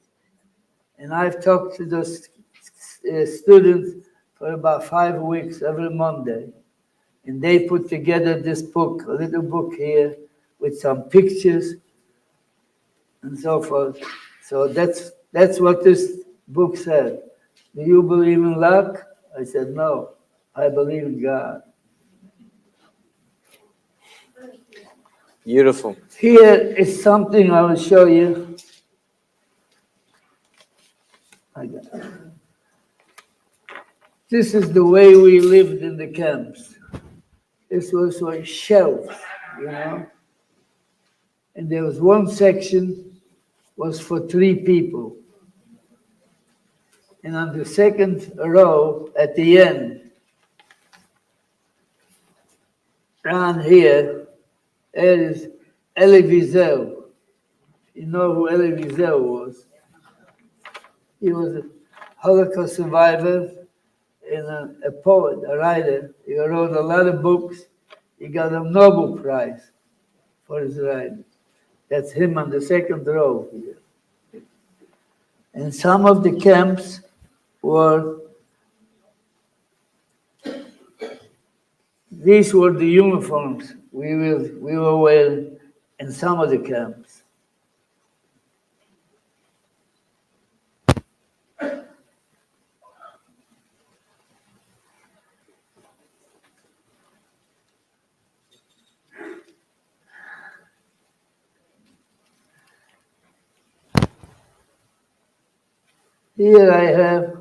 [SPEAKER 6] And I've talked to those students for about 5 weeks every Monday. And they put together this book, a little book here with some pictures and so forth. So that's what this book said. Do you believe in luck? I said, no, I believe in God.
[SPEAKER 5] Beautiful.
[SPEAKER 6] Here is something I will show you. This is the way we lived in the camps. This was like shelves, you know. And there was one section was for 3 people. And on the second row at the end, around here, there is Elie Wiesel. You know who Elie Wiesel was? He was a Holocaust survivor and a poet, a writer. He wrote a lot of books. He got a Nobel Prize for his writing. That's him on the second row here. And some of the camps were, these were the uniforms we were wearing in some of the camps. Here I have,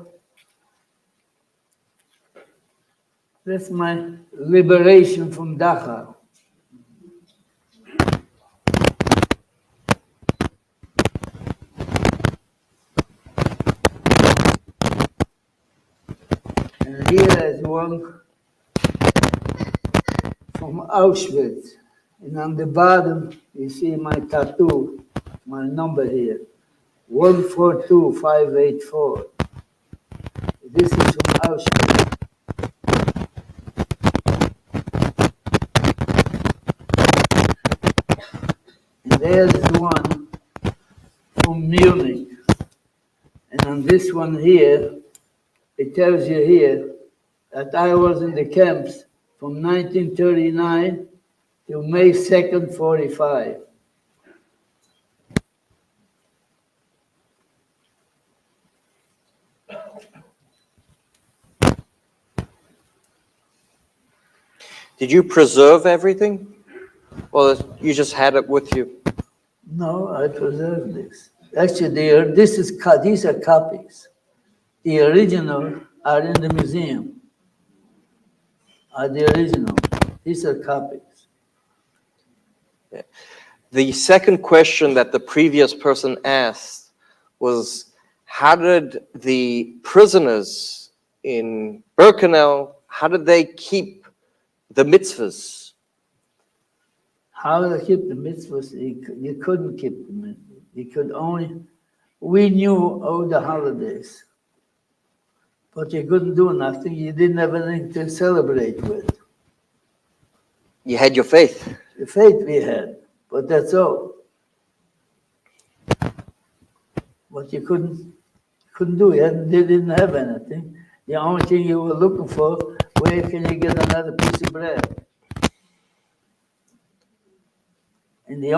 [SPEAKER 6] that's my liberation from Dachau. And here is one from Auschwitz. And on the bottom, you see my tattoo, my number here, 142584. This is from Auschwitz. And there's one from Munich. And on this one here, it tells you here that I was in the camps from 1939 to May 2nd, 45.
[SPEAKER 5] Did you preserve everything? Or you just had it with you?
[SPEAKER 6] No, I preserved this. Actually, these are copies. The original are in the museum. Are the original. These are copies.
[SPEAKER 5] The second question that the previous person asked was, how did the prisoners in Birkenau, how did they keep the mitzvahs?
[SPEAKER 6] How to keep the mitzvahs? You couldn't keep the mitzvahs. You could only, we knew all the holidays. But you couldn't do nothing. You didn't have anything to celebrate with.
[SPEAKER 5] You had your faith.
[SPEAKER 6] The faith we had, but that's all. But you couldn't do it. They didn't have anything. The only thing you were looking for, where can you get another piece of bread? And the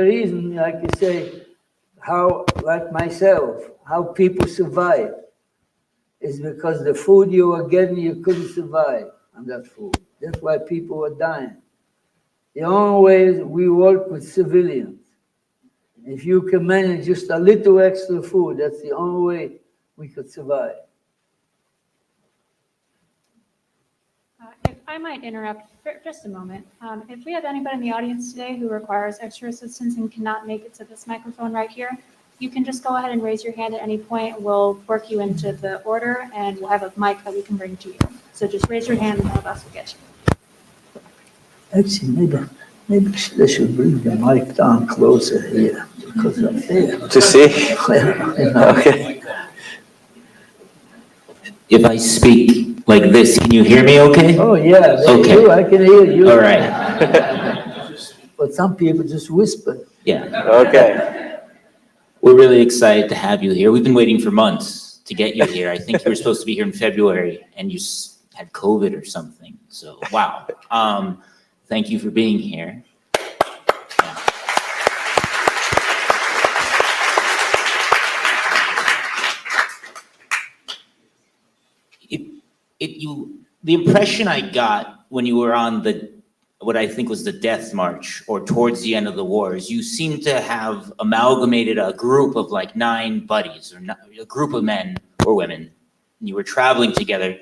[SPEAKER 6] reason, like you say, how, like myself, how people survive is because the food you were getting, you couldn't survive on that food. That's why people were dying. The only way is we work with civilians. If you can manage just a little extra food, that's the only way we could survive.
[SPEAKER 1] If I might interrupt for just a moment. If we have anybody in the audience today who requires extra assistance and cannot make it to this microphone right here, you can just go ahead and raise your hand at any point. We'll work you into the order and we'll have a mic that we can bring to you. So just raise your hand and one of us will get you.
[SPEAKER 6] Actually, maybe they should bring the mic down closer here because I'm there.
[SPEAKER 5] To see?
[SPEAKER 6] Okay.
[SPEAKER 16] If I speak like this, can you hear me okay?
[SPEAKER 6] Oh, yeah.
[SPEAKER 16] Okay.
[SPEAKER 6] I can hear you.
[SPEAKER 16] All right.
[SPEAKER 6] But some people just whisper.
[SPEAKER 16] Yeah.
[SPEAKER 5] Okay.
[SPEAKER 16] We're really excited to have you here. We've been waiting for months to get you here. I think you were supposed to be here in February and you had COVID or something. So, wow. Thank you for being here. The impression I got when you were what I think was the death march, or towards the end of the wars, you seem to have amalgamated a group of like 9 buddies, or a group of men or women, and you were traveling together.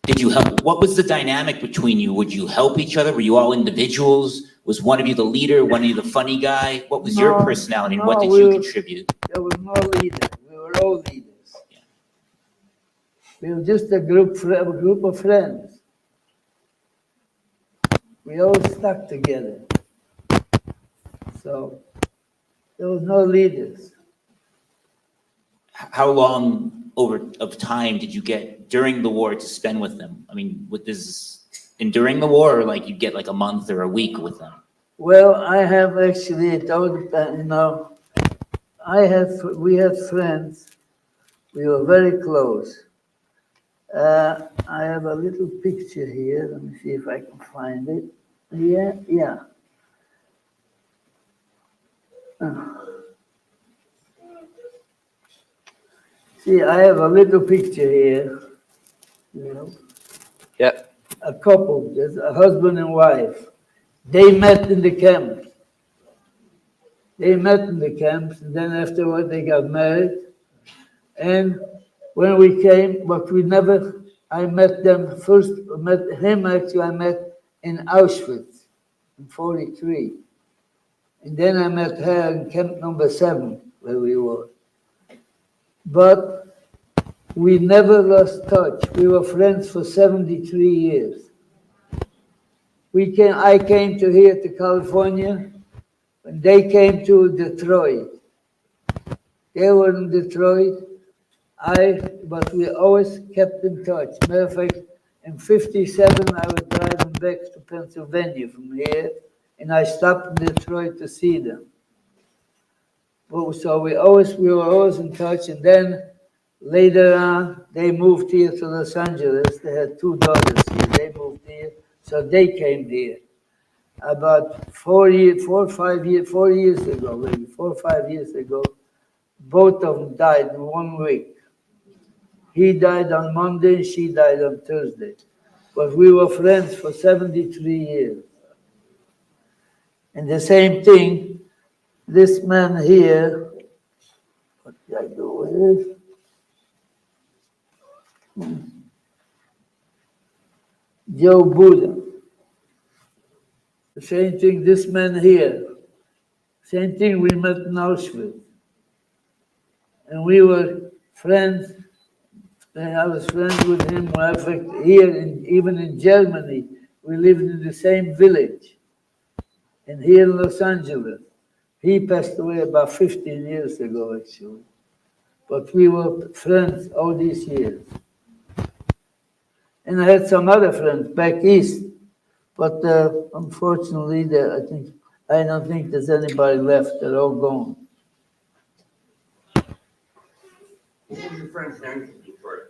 [SPEAKER 16] Did you help? What was the dynamic between you? Would you help each other? Were you all individuals? Was one of you the leader? One of you the funny guy? What was your personality, and what did you contribute?
[SPEAKER 6] There was no leader. We were all leaders. We were just a group of friends. We all stuck together. So there was no leaders.
[SPEAKER 16] How long of time did you get during the war to spend with them? I mean, with this, during the war, or like you'd get like a month or a week with them?
[SPEAKER 6] Well, I have actually, it all depends, you know, we had friends. We were very close. I have a little picture here. Let me see if I can find it. Yeah. See, I have a little picture here. You know,
[SPEAKER 5] Yep.
[SPEAKER 6] a couple, there's a husband and wife. They met in the camps. And then afterward they got married. And when we came, I met them first, met him actually, I met in Auschwitz in 43. And then I met her in camp number 7, where we were. But we never lost touch. We were friends for 73 years. I came to California, and they came to Detroit. They were in Detroit. But we always kept in touch. Matter of fact, in 57, I was driving back to Pennsylvania from here, and I stopped in Detroit to see them. So we were always in touch, and then later on, they moved here to Los Angeles. They had 2 daughters here. They moved here, so they came here. About 4 years ago, maybe 4 or 5 years ago, both of them died in 1 week. He died on Monday, she died on Thursday. But we were friends for 73 years. And the same thing, this man here, what did I do with this? Joe Buddha. The same thing, this man here. Same thing, we met in Auschwitz. And we were friends. And I was friends with him. In fact, here, even in Germany, we lived in the same village. And here in Los Angeles, he passed away about 15 years ago, actually. But we were friends all these years. And I had some other friends back east. But unfortunately, I don't think there's anybody left. They're all gone.
[SPEAKER 15] What was your friend's name from Detroit?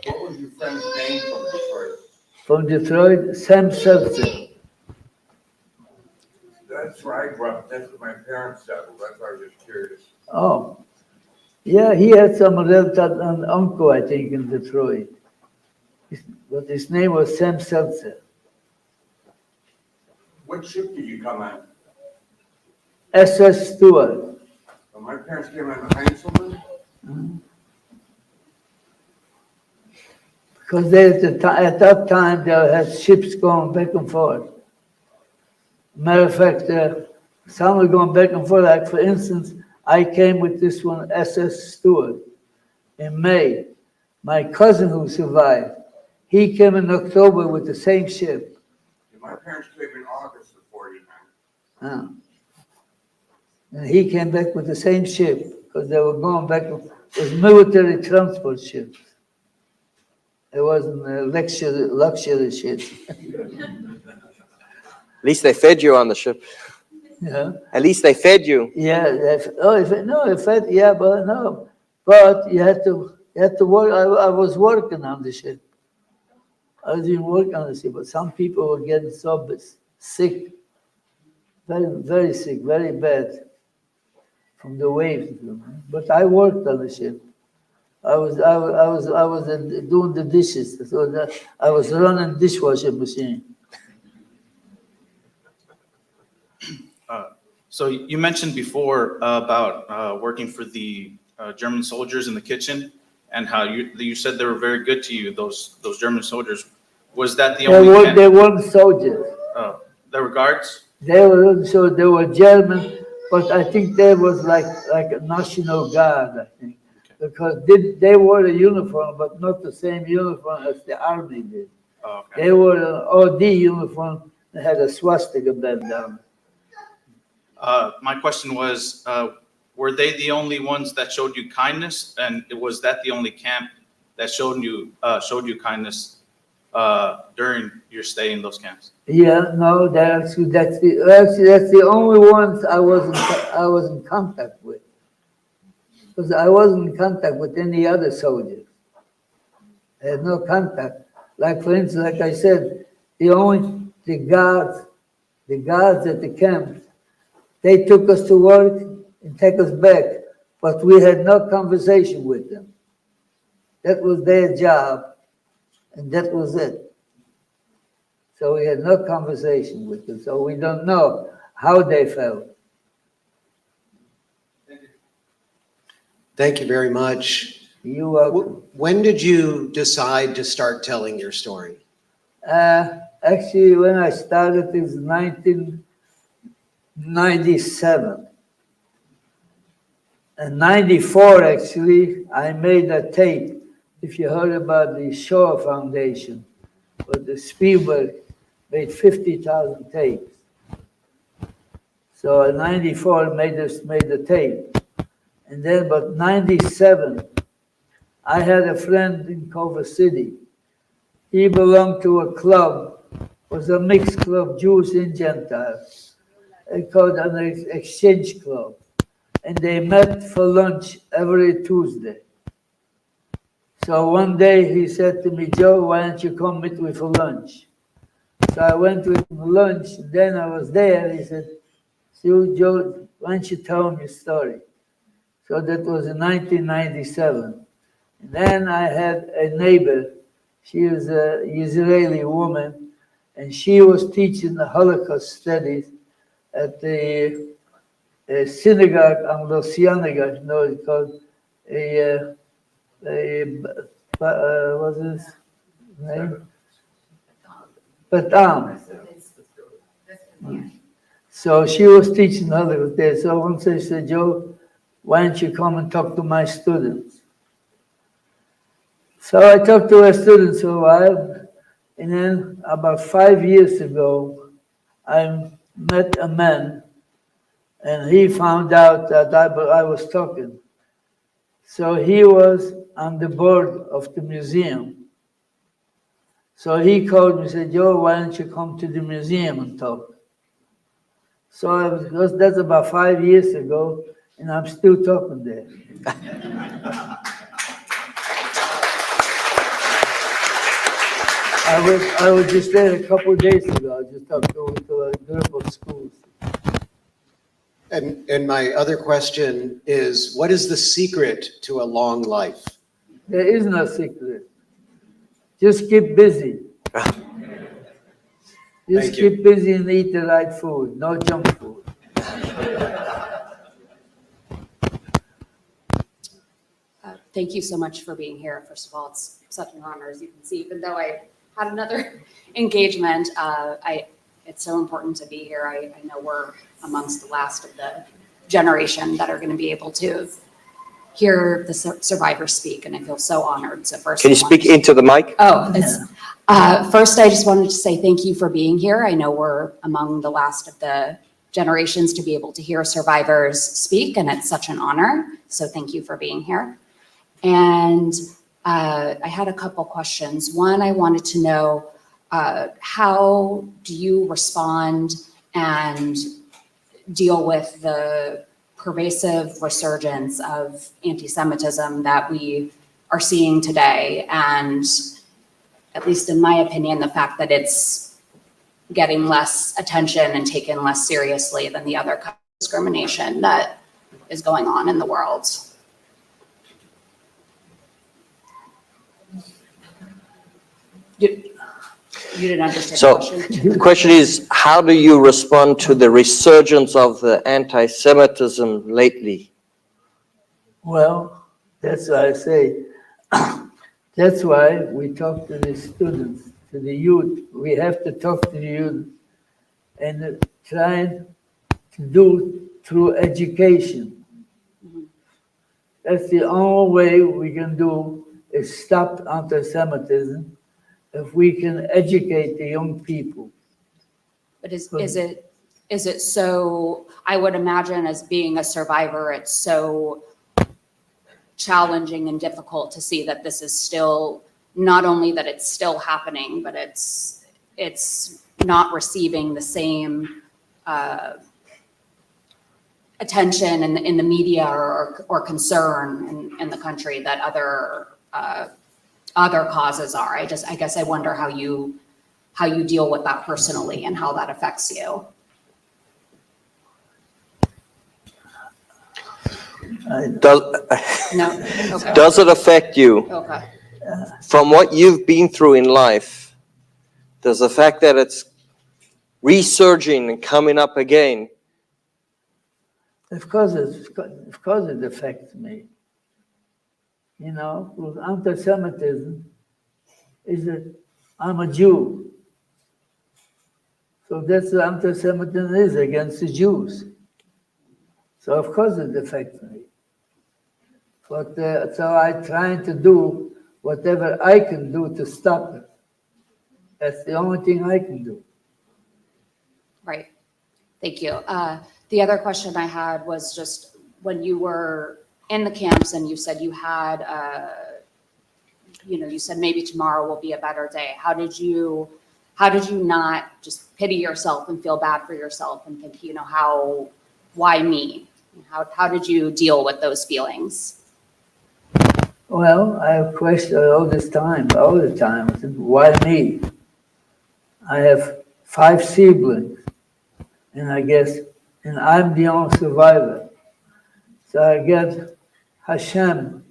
[SPEAKER 15] What was your friend's name from Detroit?
[SPEAKER 6] From Detroit, Sam Seltzer.
[SPEAKER 15] That's where I grew up. That's where my parents settled. That's why I was just curious.
[SPEAKER 6] Oh, yeah, he had some an uncle, I think, in Detroit. But his name was Sam Seltzer.
[SPEAKER 15] What ship did you come on?
[SPEAKER 6] SS Stewart.
[SPEAKER 15] Well, my parents came on the Heinzelman.
[SPEAKER 6] Because at that time, they had ships going back and forth. Matter of fact, some were going back and forth. Like, for instance, I came with this one, SS Stewart, in May. My cousin who survived, he came in October with the same ship.
[SPEAKER 15] My parents came in August of 49.
[SPEAKER 6] And he came back with the same ship because they were going back. It was military transport ships. It wasn't a luxury ship.
[SPEAKER 5] At least they fed you on the ship.
[SPEAKER 6] Yeah.
[SPEAKER 5] At least they fed you.
[SPEAKER 6] Yeah. Yeah, but no. But you had to work. I was working on the ship. I didn't work on the ship, but some people were getting so sick, very, very sick, very bad from the waves. But I worked on the ship. I was doing the dishes, so that I was running dishwasher machine.
[SPEAKER 17] So you mentioned before about working for the German soldiers in the kitchen, and how you said they were very good to you. Those German soldiers. Was that the only?
[SPEAKER 6] They weren't soldiers.
[SPEAKER 17] They were guards.
[SPEAKER 6] They were German, but I think they was like a National Guard, I think, because they wore a uniform, but not the same uniform as the army did.
[SPEAKER 17] Oh, okay.
[SPEAKER 6] They wore an OD uniform that had a swastika band down.
[SPEAKER 17] My question was, were they the only ones that showed you kindness, and was that the only camp that showed you kindness during your stay in those camps?
[SPEAKER 6] Yeah, no, that's the only ones I was in contact with, because I wasn't in contact with any other soldiers. I had no contact. Like for instance, like I said, the guards at the camps, they took us to work and take us back, but we had no conversation with them. That was their job, and that was it. So we had no conversation with them, so we don't know how they felt.
[SPEAKER 18] Thank you very much.
[SPEAKER 6] You're welcome.
[SPEAKER 18] When did you decide to start telling your story?
[SPEAKER 6] Actually, when I started, it was 1997. In 94, actually, I made a tape. If you heard about the Shaw Foundation, but the Spielberg made 50,000 tapes. So in 94, made the tape. And then about 97, I had a friend in Culver City. He belonged to a club, was a mixed club, Jews and Gentiles. They called it an exchange club. And they met for lunch every Tuesday. So one day he said to me, Joe, why don't you come meet me for lunch? So I went with him for lunch, and then I was there. He said, see, Joe, why don't you tell him your story? So that was in 1997. And then I had a neighbor. She was an Israeli woman, and she was teaching the Holocaust studies at the synagogue on the synagogue, you know, it's called what's his name? Batam. So she was teaching Holocaust there. So once I said, Joe, why don't you come and talk to my students? So I talked to her students for a while, and then about 5 years ago, I met a man, and he found out that I was talking. So he was on the board of the museum. So he called me and said, Joe, why don't you come to the museum and talk? So that's about 5 years ago, and I'm still talking there. I was just there a couple of days ago. I just talked to a group of schools.
[SPEAKER 18] And my other question is, what is the secret to a long life?
[SPEAKER 6] There is no secret. Just keep busy. Just keep busy and eat the right food, no junk food.
[SPEAKER 19] Thank you so much for being here. First of all, it's such an honor, as you can see, even though I had another engagement. It's so important to be here. I know we're amongst the last of the generation that are going to be able to hear the survivors speak, and I feel so honored. So first,
[SPEAKER 5] Can you speak into the mic?
[SPEAKER 19] Oh, first, I just wanted to say thank you for being here. I know we're among the last of the generations to be able to hear survivors speak, and it's such an honor. So thank you for being here. And I had a couple questions. One, I wanted to know, how do you respond and deal with the pervasive resurgence of anti-Semitism that we are seeing today? And at least in my opinion, the fact that it's getting less attention and taken less seriously than the other kind of discrimination that is going on in the world. You didn't understand the
[SPEAKER 5] So
[SPEAKER 19] question?
[SPEAKER 5] the question is, how do you respond to the resurgence of the anti-Semitism lately?
[SPEAKER 6] Well, that's why I say, that's why we talk to the students, to the youth. We have to talk to the youth and try to do through education. That's the only way we can do is stop anti-Semitism if we can educate the young people.
[SPEAKER 19] But is it so, I would imagine as being a survivor, it's so challenging and difficult to see that this is still, not only that it's still happening, but it's not receiving the same attention in the media or concern in the country that other causes are. I guess I wonder how you deal with that personally and how that affects you. No? Okay.
[SPEAKER 5] Does it affect you?
[SPEAKER 19] Okay.
[SPEAKER 5] From what you've been through in life, does the fact that it's resurging and coming up again?
[SPEAKER 6] Of course it affects me. You know, with anti-Semitism is that I'm a Jew. So that's what anti-Semitism is, against the Jews. So of course it affects me. But so I'm trying to do whatever I can do to stop it. That's the only thing I can do.
[SPEAKER 19] Right. Thank you. The other question I had was just when you were in the camps and you said you had, you said maybe tomorrow will be a better day. How did you not just pity yourself and feel bad for yourself and think, why me? How did you deal with those feelings?
[SPEAKER 6] Well, I have questioned all the time. I said, why me? I have 5 siblings, and I'm the only survivor. So I guess Hashem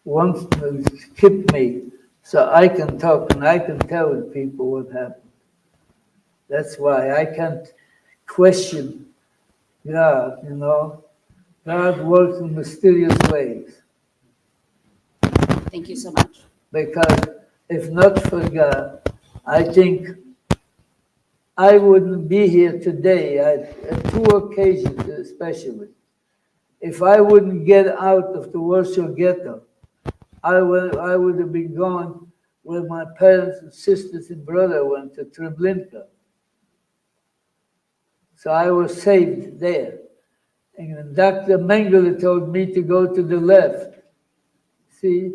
[SPEAKER 6] wants to keep me so I can talk and I can tell the people what happened. That's why I can't question God, God works in mysterious ways.
[SPEAKER 19] Thank you so much.
[SPEAKER 6] Because if not for God, I think I wouldn't be here today at 2 occasions especially. If I wouldn't get out of the Warsaw ghetto, I would have been gone where my parents and sisters and brother went to Treblinka. So I was saved there. And Dr. Mengele told me to go to the left. See,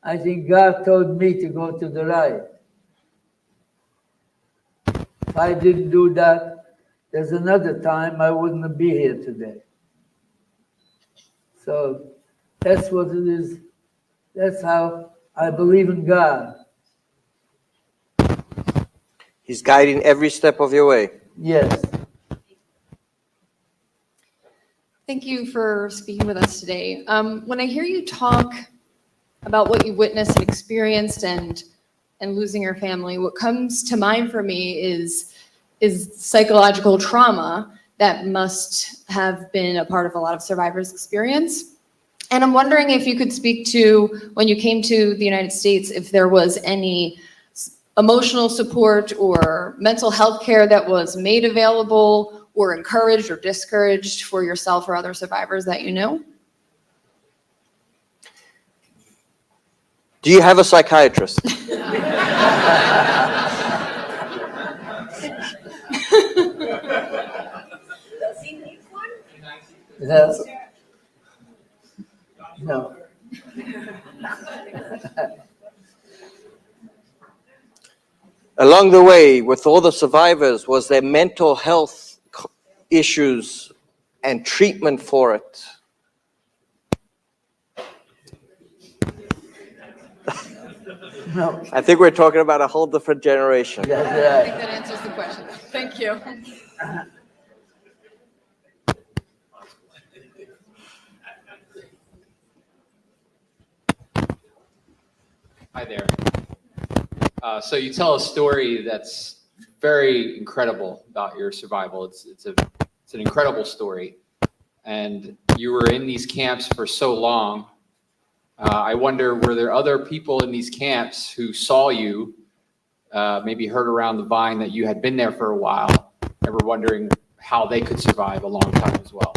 [SPEAKER 6] I think God told me to go to the right. If I didn't do that, there's another time I wouldn't be here today. So that's what it is. That's how I believe in God.
[SPEAKER 5] He's guiding every step of your way.
[SPEAKER 6] Yes.
[SPEAKER 20] Thank you for speaking with us today. When I hear you talk about what you witnessed and experienced and losing your family, what comes to mind for me is psychological trauma that must have been a part of a lot of survivors' experience. And I'm wondering if you could speak to, when you came to the United States, if there was any emotional support or mental health care that was made available or encouraged or discouraged for yourself or other survivors that you knew?
[SPEAKER 5] Do you have a psychiatrist?
[SPEAKER 6] No. No.
[SPEAKER 5] Along the way, with all the survivors, was there mental health issues and treatment for it?
[SPEAKER 6] No.
[SPEAKER 5] I think we're talking about a whole different generation.
[SPEAKER 20] I think that answers the question. Thank you.
[SPEAKER 16] Hi there.
[SPEAKER 21] So you tell a story that's very incredible about your survival. It's an incredible story, and you were in these camps for so long. I wonder, were there other people in these camps who saw you, maybe heard around the vine that you had been there for a while, ever wondering how they could survive a long time as well?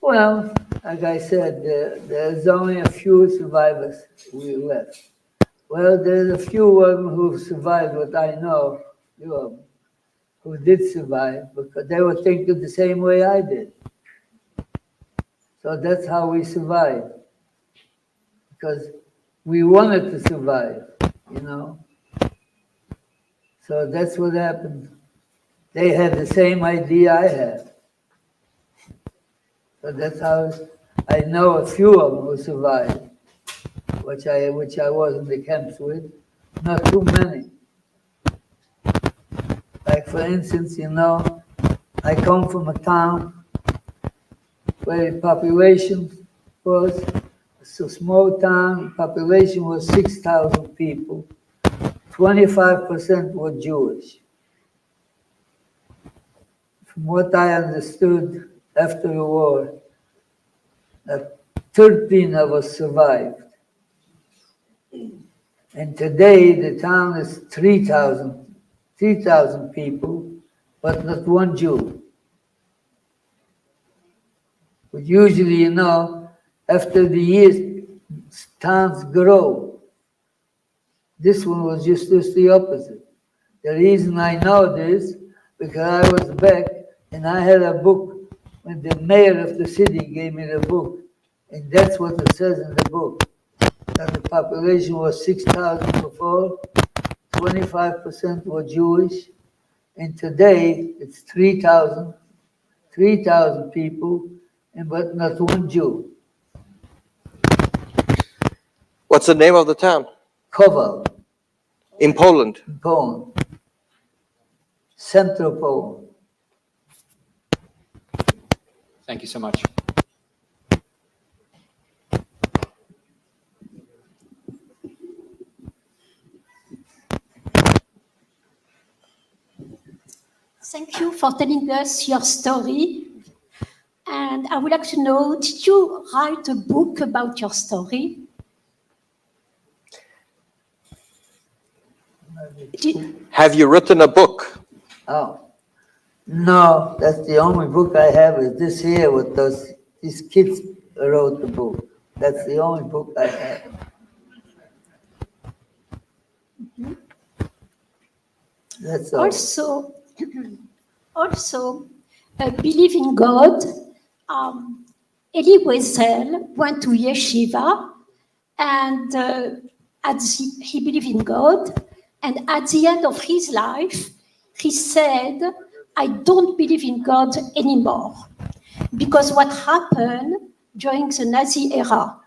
[SPEAKER 6] Well, like I said, there's only a few survivors who left. Well, there's a few of them who survived, what I know, few of them, who did survive, because they were thinking the same way I did. So that's how we survived, because we wanted to survive, you know. So that's what happened. They had the same idea I had. So that's how I know a few of them who survived, which I was in the camps with. Not too many. Like for instance, you know, I come from a town where the population was, it's a small town, population was 6,000 people. 25% were Jewish. From what I understood after the war, that 13 of us survived. And today the town is 3,000 people, but not one Jew. But usually, you know, after the years, towns grow. This one was just the opposite. The reason I know this, because I was back and I had a book when the mayor of the city gave me the book. And that's what it says in the book. That the population was 6,000 before, 25% were Jewish, and today it's 3,000 people, and but not one Jew.
[SPEAKER 5] What's the name of the town?
[SPEAKER 6] Kowal.
[SPEAKER 5] In Poland.
[SPEAKER 6] In Poland. Central Poland.
[SPEAKER 21] Thank you so much.
[SPEAKER 22] Thank you for telling us your story. And I would like to know, did you write a book about your story?
[SPEAKER 5] Have you written a book?
[SPEAKER 6] Oh, no, that's the only book I have is this here with these kids wrote the book. That's the only book I have. That's all.
[SPEAKER 22] Also, believe in God. Elie Wiesel went to yeshiva, and he believed in God. And at the end of his life, he said, "I don't believe in God anymore," because what happened during the Nazi era.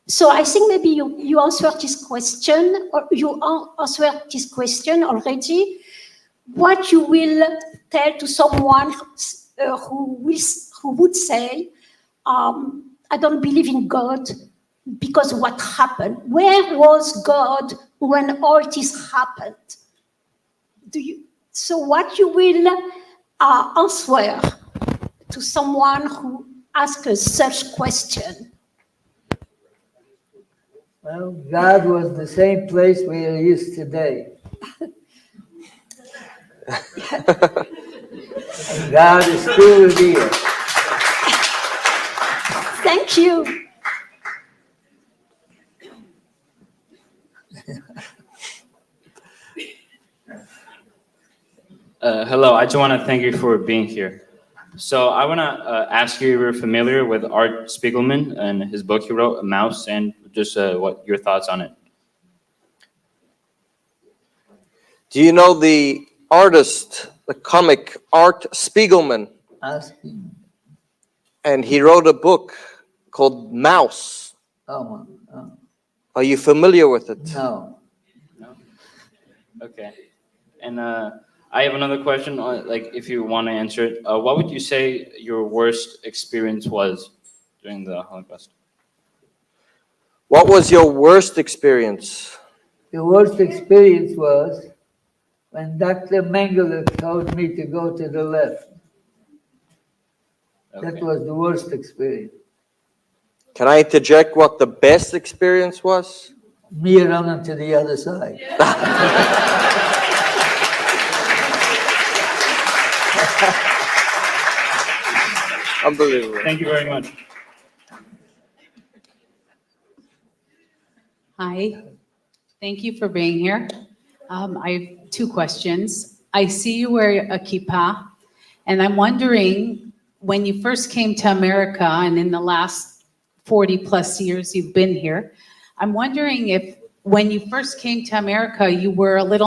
[SPEAKER 22] So I think maybe you answered this question, or you answered this question already. What you will tell to someone who would say, "I don't believe in God because what happened? Where was God when all this happened?" So what you will answer to someone who asks us such question?
[SPEAKER 6] Well, God was the same place where he is today. And God is still here.
[SPEAKER 22] Thank you.
[SPEAKER 8] Hello, I just want to thank you for being here. So I want to ask you if you're familiar with Art Spiegelman and his book he wrote, Mouse, and just what your thoughts on it.
[SPEAKER 5] Do you know the artist, the comic Art Spiegelman? And he wrote a book called Mouse.
[SPEAKER 6] Oh.
[SPEAKER 5] Are you familiar with it?
[SPEAKER 6] No.
[SPEAKER 8] No? Okay. And I have another question, like if you want to answer it. What would you say your worst experience was during the Holocaust?
[SPEAKER 5] What was your worst experience?
[SPEAKER 6] The worst experience was when Dr. Mengele told me to go to the left. That
[SPEAKER 8] Okay.
[SPEAKER 6] was the worst experience.
[SPEAKER 5] Can I interject what the best experience was?
[SPEAKER 6] Me running to the other side.
[SPEAKER 5] Unbelievable.
[SPEAKER 8] Thank you very much.
[SPEAKER 2] Hi, thank you for being here. I have two questions. I see you wear a kippah, and I'm wondering, when you first came to America and in the last 40 plus years you've been here, I'm wondering if when you first came to America, you were a little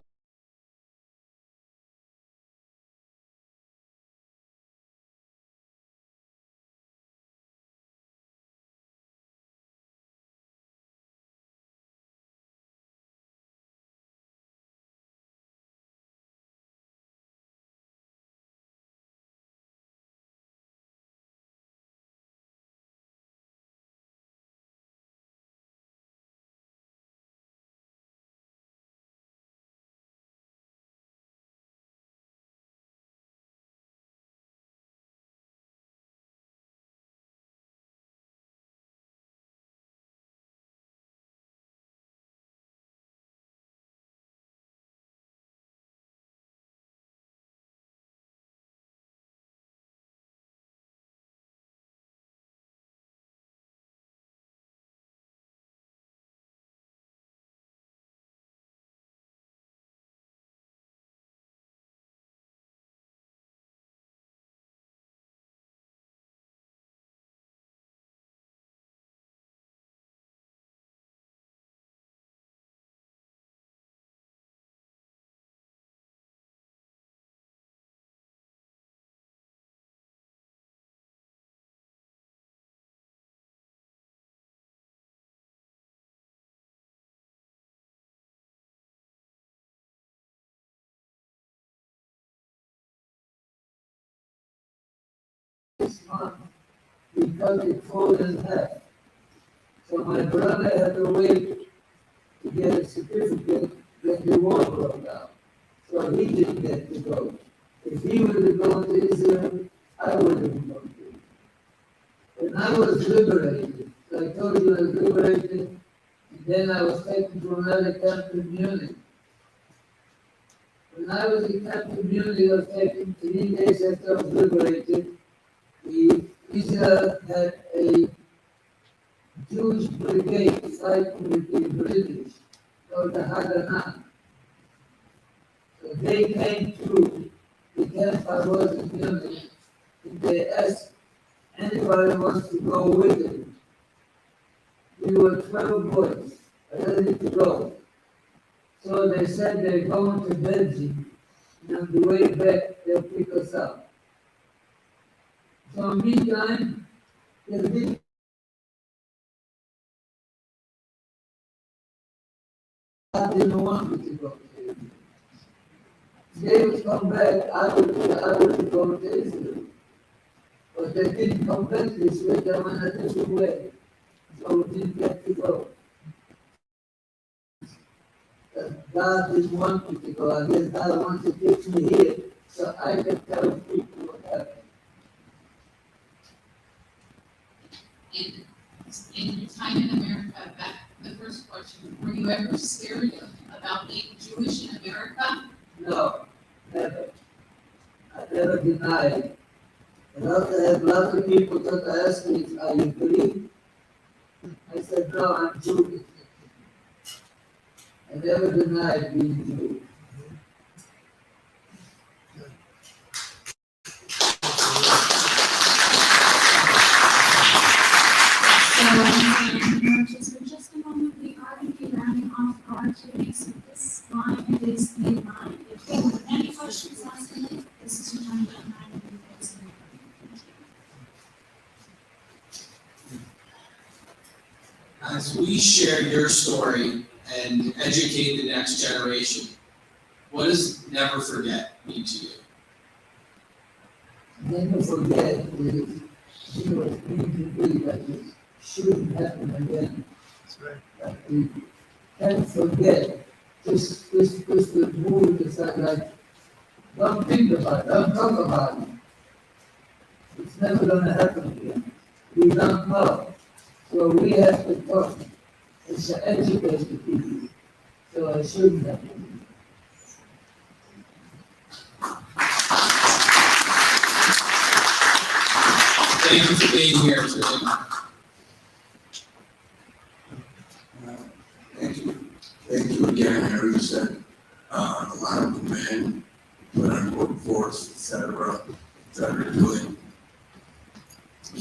[SPEAKER 6] Because it falls in half. So my brother had to wait to get a certificate when the war broke out. So he didn't get to go. If he would have gone to Israel, I would have gone to Israel. And I was liberated. So I told you I was liberated, and then I was taken to another camp in Munich. When I was in Camp Community, I was taken 3 days after I was liberated. Israel had a Jewish brigade fighting with the British, called the Haganah. So they came through the camp I was in Munich, and they asked anybody wants to go with them. We were 12 boys ready to go. So they said they're going to Belgium, and on the way back, they'll pick us up. So meantime, they didn't want me to go. They would come back, I would go to Israel. But they didn't come back this way, they went a different way. So we didn't get to go. God didn't want me to go. I guess God wants to keep me here so I can tell people what happened.
[SPEAKER 2] in your time in America, the first question, were you ever scared about being Jewish in America?
[SPEAKER 6] No, never. I never denied it. And after that, lots of people that asked me, are you Greek? I said, no, I'm Jewish. I never denied being Jewish.
[SPEAKER 2] For just a moment, we are going to be rounding off our Q&A, so this line is the line. If there are any questions last minute, this is your time to unmic and raise them.
[SPEAKER 3] As we share your story and educate the next generation, what does never forget mean to you?
[SPEAKER 6] Never forget is she was being free that this shouldn't happen again. That's right. That we can't forget this movie is like, don't think about it, don't talk about it. It's never gonna happen again. We don't know. So we have to talk. It's to educate the people. So I shouldn't have.
[SPEAKER 3] Thank you for being here today.
[SPEAKER 15] Thank you again, Harry. You said a lot of the men put on workforce, et cetera, doing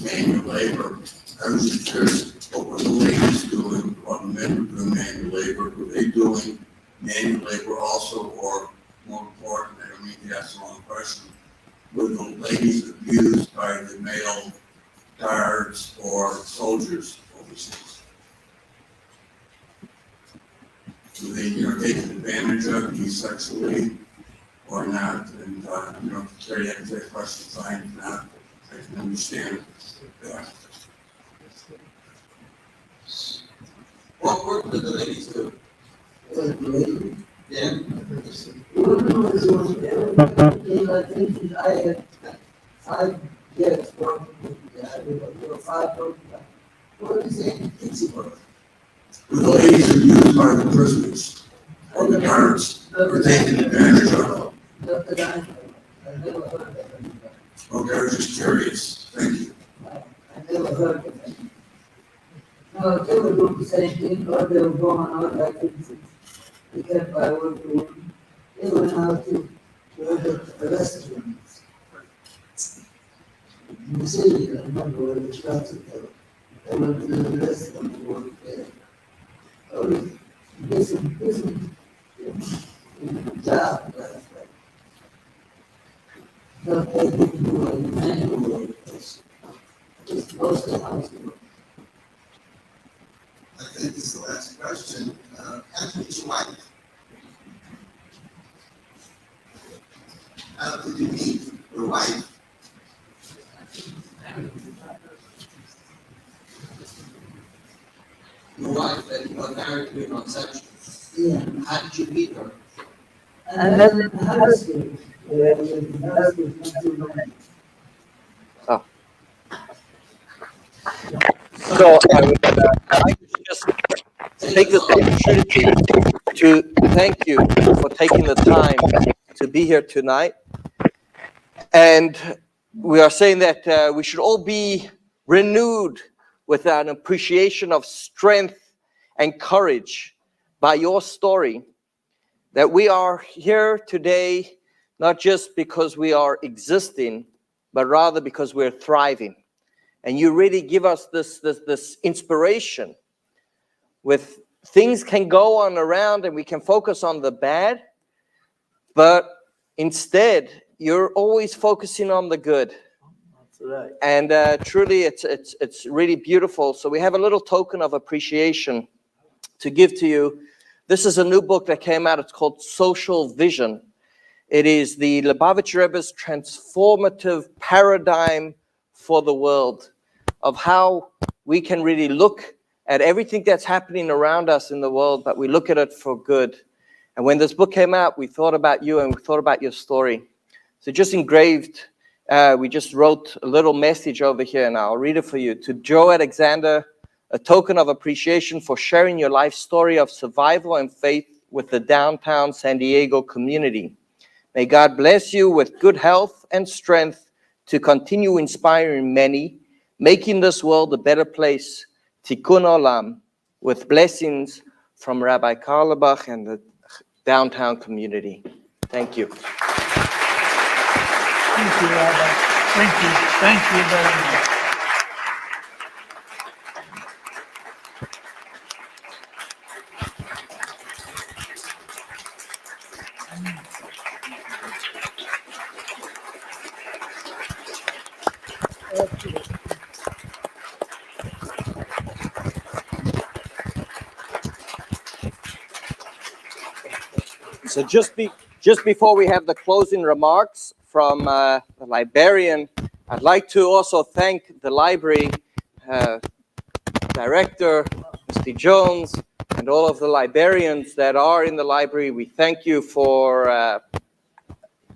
[SPEAKER 15] manual labor. I was just curious, what were the ladies doing, what men were doing manual labor? Were they doing manual labor also, or more important, I don't mean to ask the wrong question, were the ladies abused by the male guards or soldiers overseas? Were they, taken advantage of you sexually or not? And, Carrie, I can take questions, fine, if not, I can understand that.
[SPEAKER 3] What work did the ladies do? Yeah.
[SPEAKER 6] I get from
[SPEAKER 15] What is it? The ladies are used by the prisoners or the guards or taken advantage of. Okay, I was just curious. Thank you.
[SPEAKER 6] I never heard of it. No, they were doing the same thing, or they were going out like this. They kept by working. They went out to the restaurants. In the city, I remember where the shops were. They went to the restaurant to work there. Oh, this job. No, they didn't do any manual work. It's most of the house work.
[SPEAKER 15] I think this is the last question. How did you wife? How did you meet your wife?
[SPEAKER 3] Your wife that you got married to in conception.
[SPEAKER 6] Yeah.
[SPEAKER 3] How did you meet her?
[SPEAKER 6] I met the husband. The husband was too many.
[SPEAKER 5] Oh. So I would like to just take this opportunity to thank you for taking the time to be here tonight. And we are saying that we should all be renewed with an appreciation of strength and courage by your story, that we are here today not just because we are existing, but rather because we're thriving. And you really give us this inspiration with things can go on around and we can focus on the bad, but instead you're always focusing on the good.
[SPEAKER 6] Right.
[SPEAKER 5] And truly it's really beautiful. So we have a little token of appreciation to give to you. This is a new book that came out. It's called Social Vision. It is the Lubavitch Rebbe's transformative paradigm for the world of how we can really look at everything that's happening around us in the world, but we look at it for good. And when this book came out, we thought about you and we thought about your story. So just engraved, we just wrote a little message over here, and I'll read it for you. To Joe Alexander, a token of appreciation for sharing your life story of survival and faith with the downtown San Diego community. May God bless you with good health and strength to continue inspiring many, making this world a better place. Tikkun Olam, with blessings from Rabbi Karlebach and the downtown community. Thank you.
[SPEAKER 13] Thank you, Rabbi. Thank you. Thank you very much.
[SPEAKER 5] So just before we have the closing remarks from the librarian, I'd like to also thank the library director, Mr. Jones, and all of the librarians that are in the library, we thank you for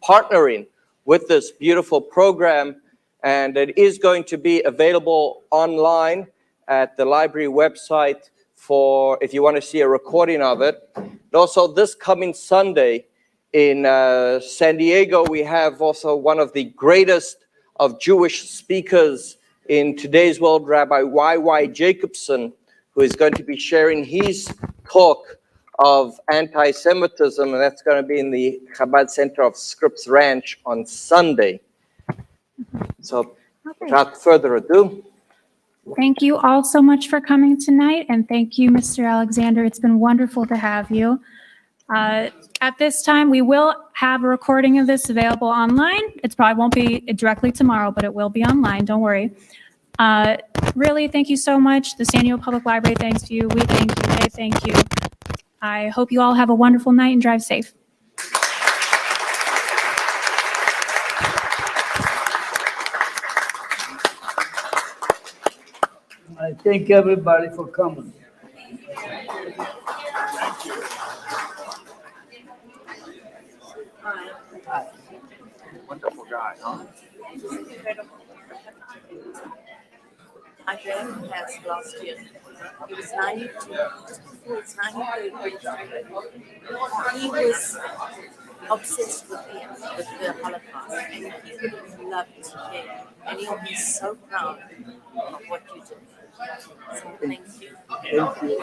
[SPEAKER 5] partnering with this beautiful program. And it is going to be available online at the library website for if you want to see a recording of it. And also this coming Sunday in San Diego, we have also one of the greatest of Jewish speakers in today's world, Rabbi Y.Y. Jacobson, who is going to be sharing his talk of anti-Semitism, and that's going to be in the Chabad Center of Scripps Ranch on Sunday. So without further ado.
[SPEAKER 1] Thank you all so much for coming tonight, and thank you, Mr. Alexander. It's been wonderful to have you. At this time, we will have a recording of this available online. It probably won't be directly tomorrow, but it will be online, don't worry. Really, thank you so much. The San Diego Public Library thanks you. We thank you. They thank you. I hope you all have a wonderful night and drive safe.
[SPEAKER 6] I thank everybody for coming.
[SPEAKER 5] Wonderful guy, huh?
[SPEAKER 4] I read him past last year. He was 92, just before his 93rd birthday. He was obsessed with the Holocaust, and he would have loved to care. And he'll be so proud of what you did. So thank you.
[SPEAKER 5] Thank you.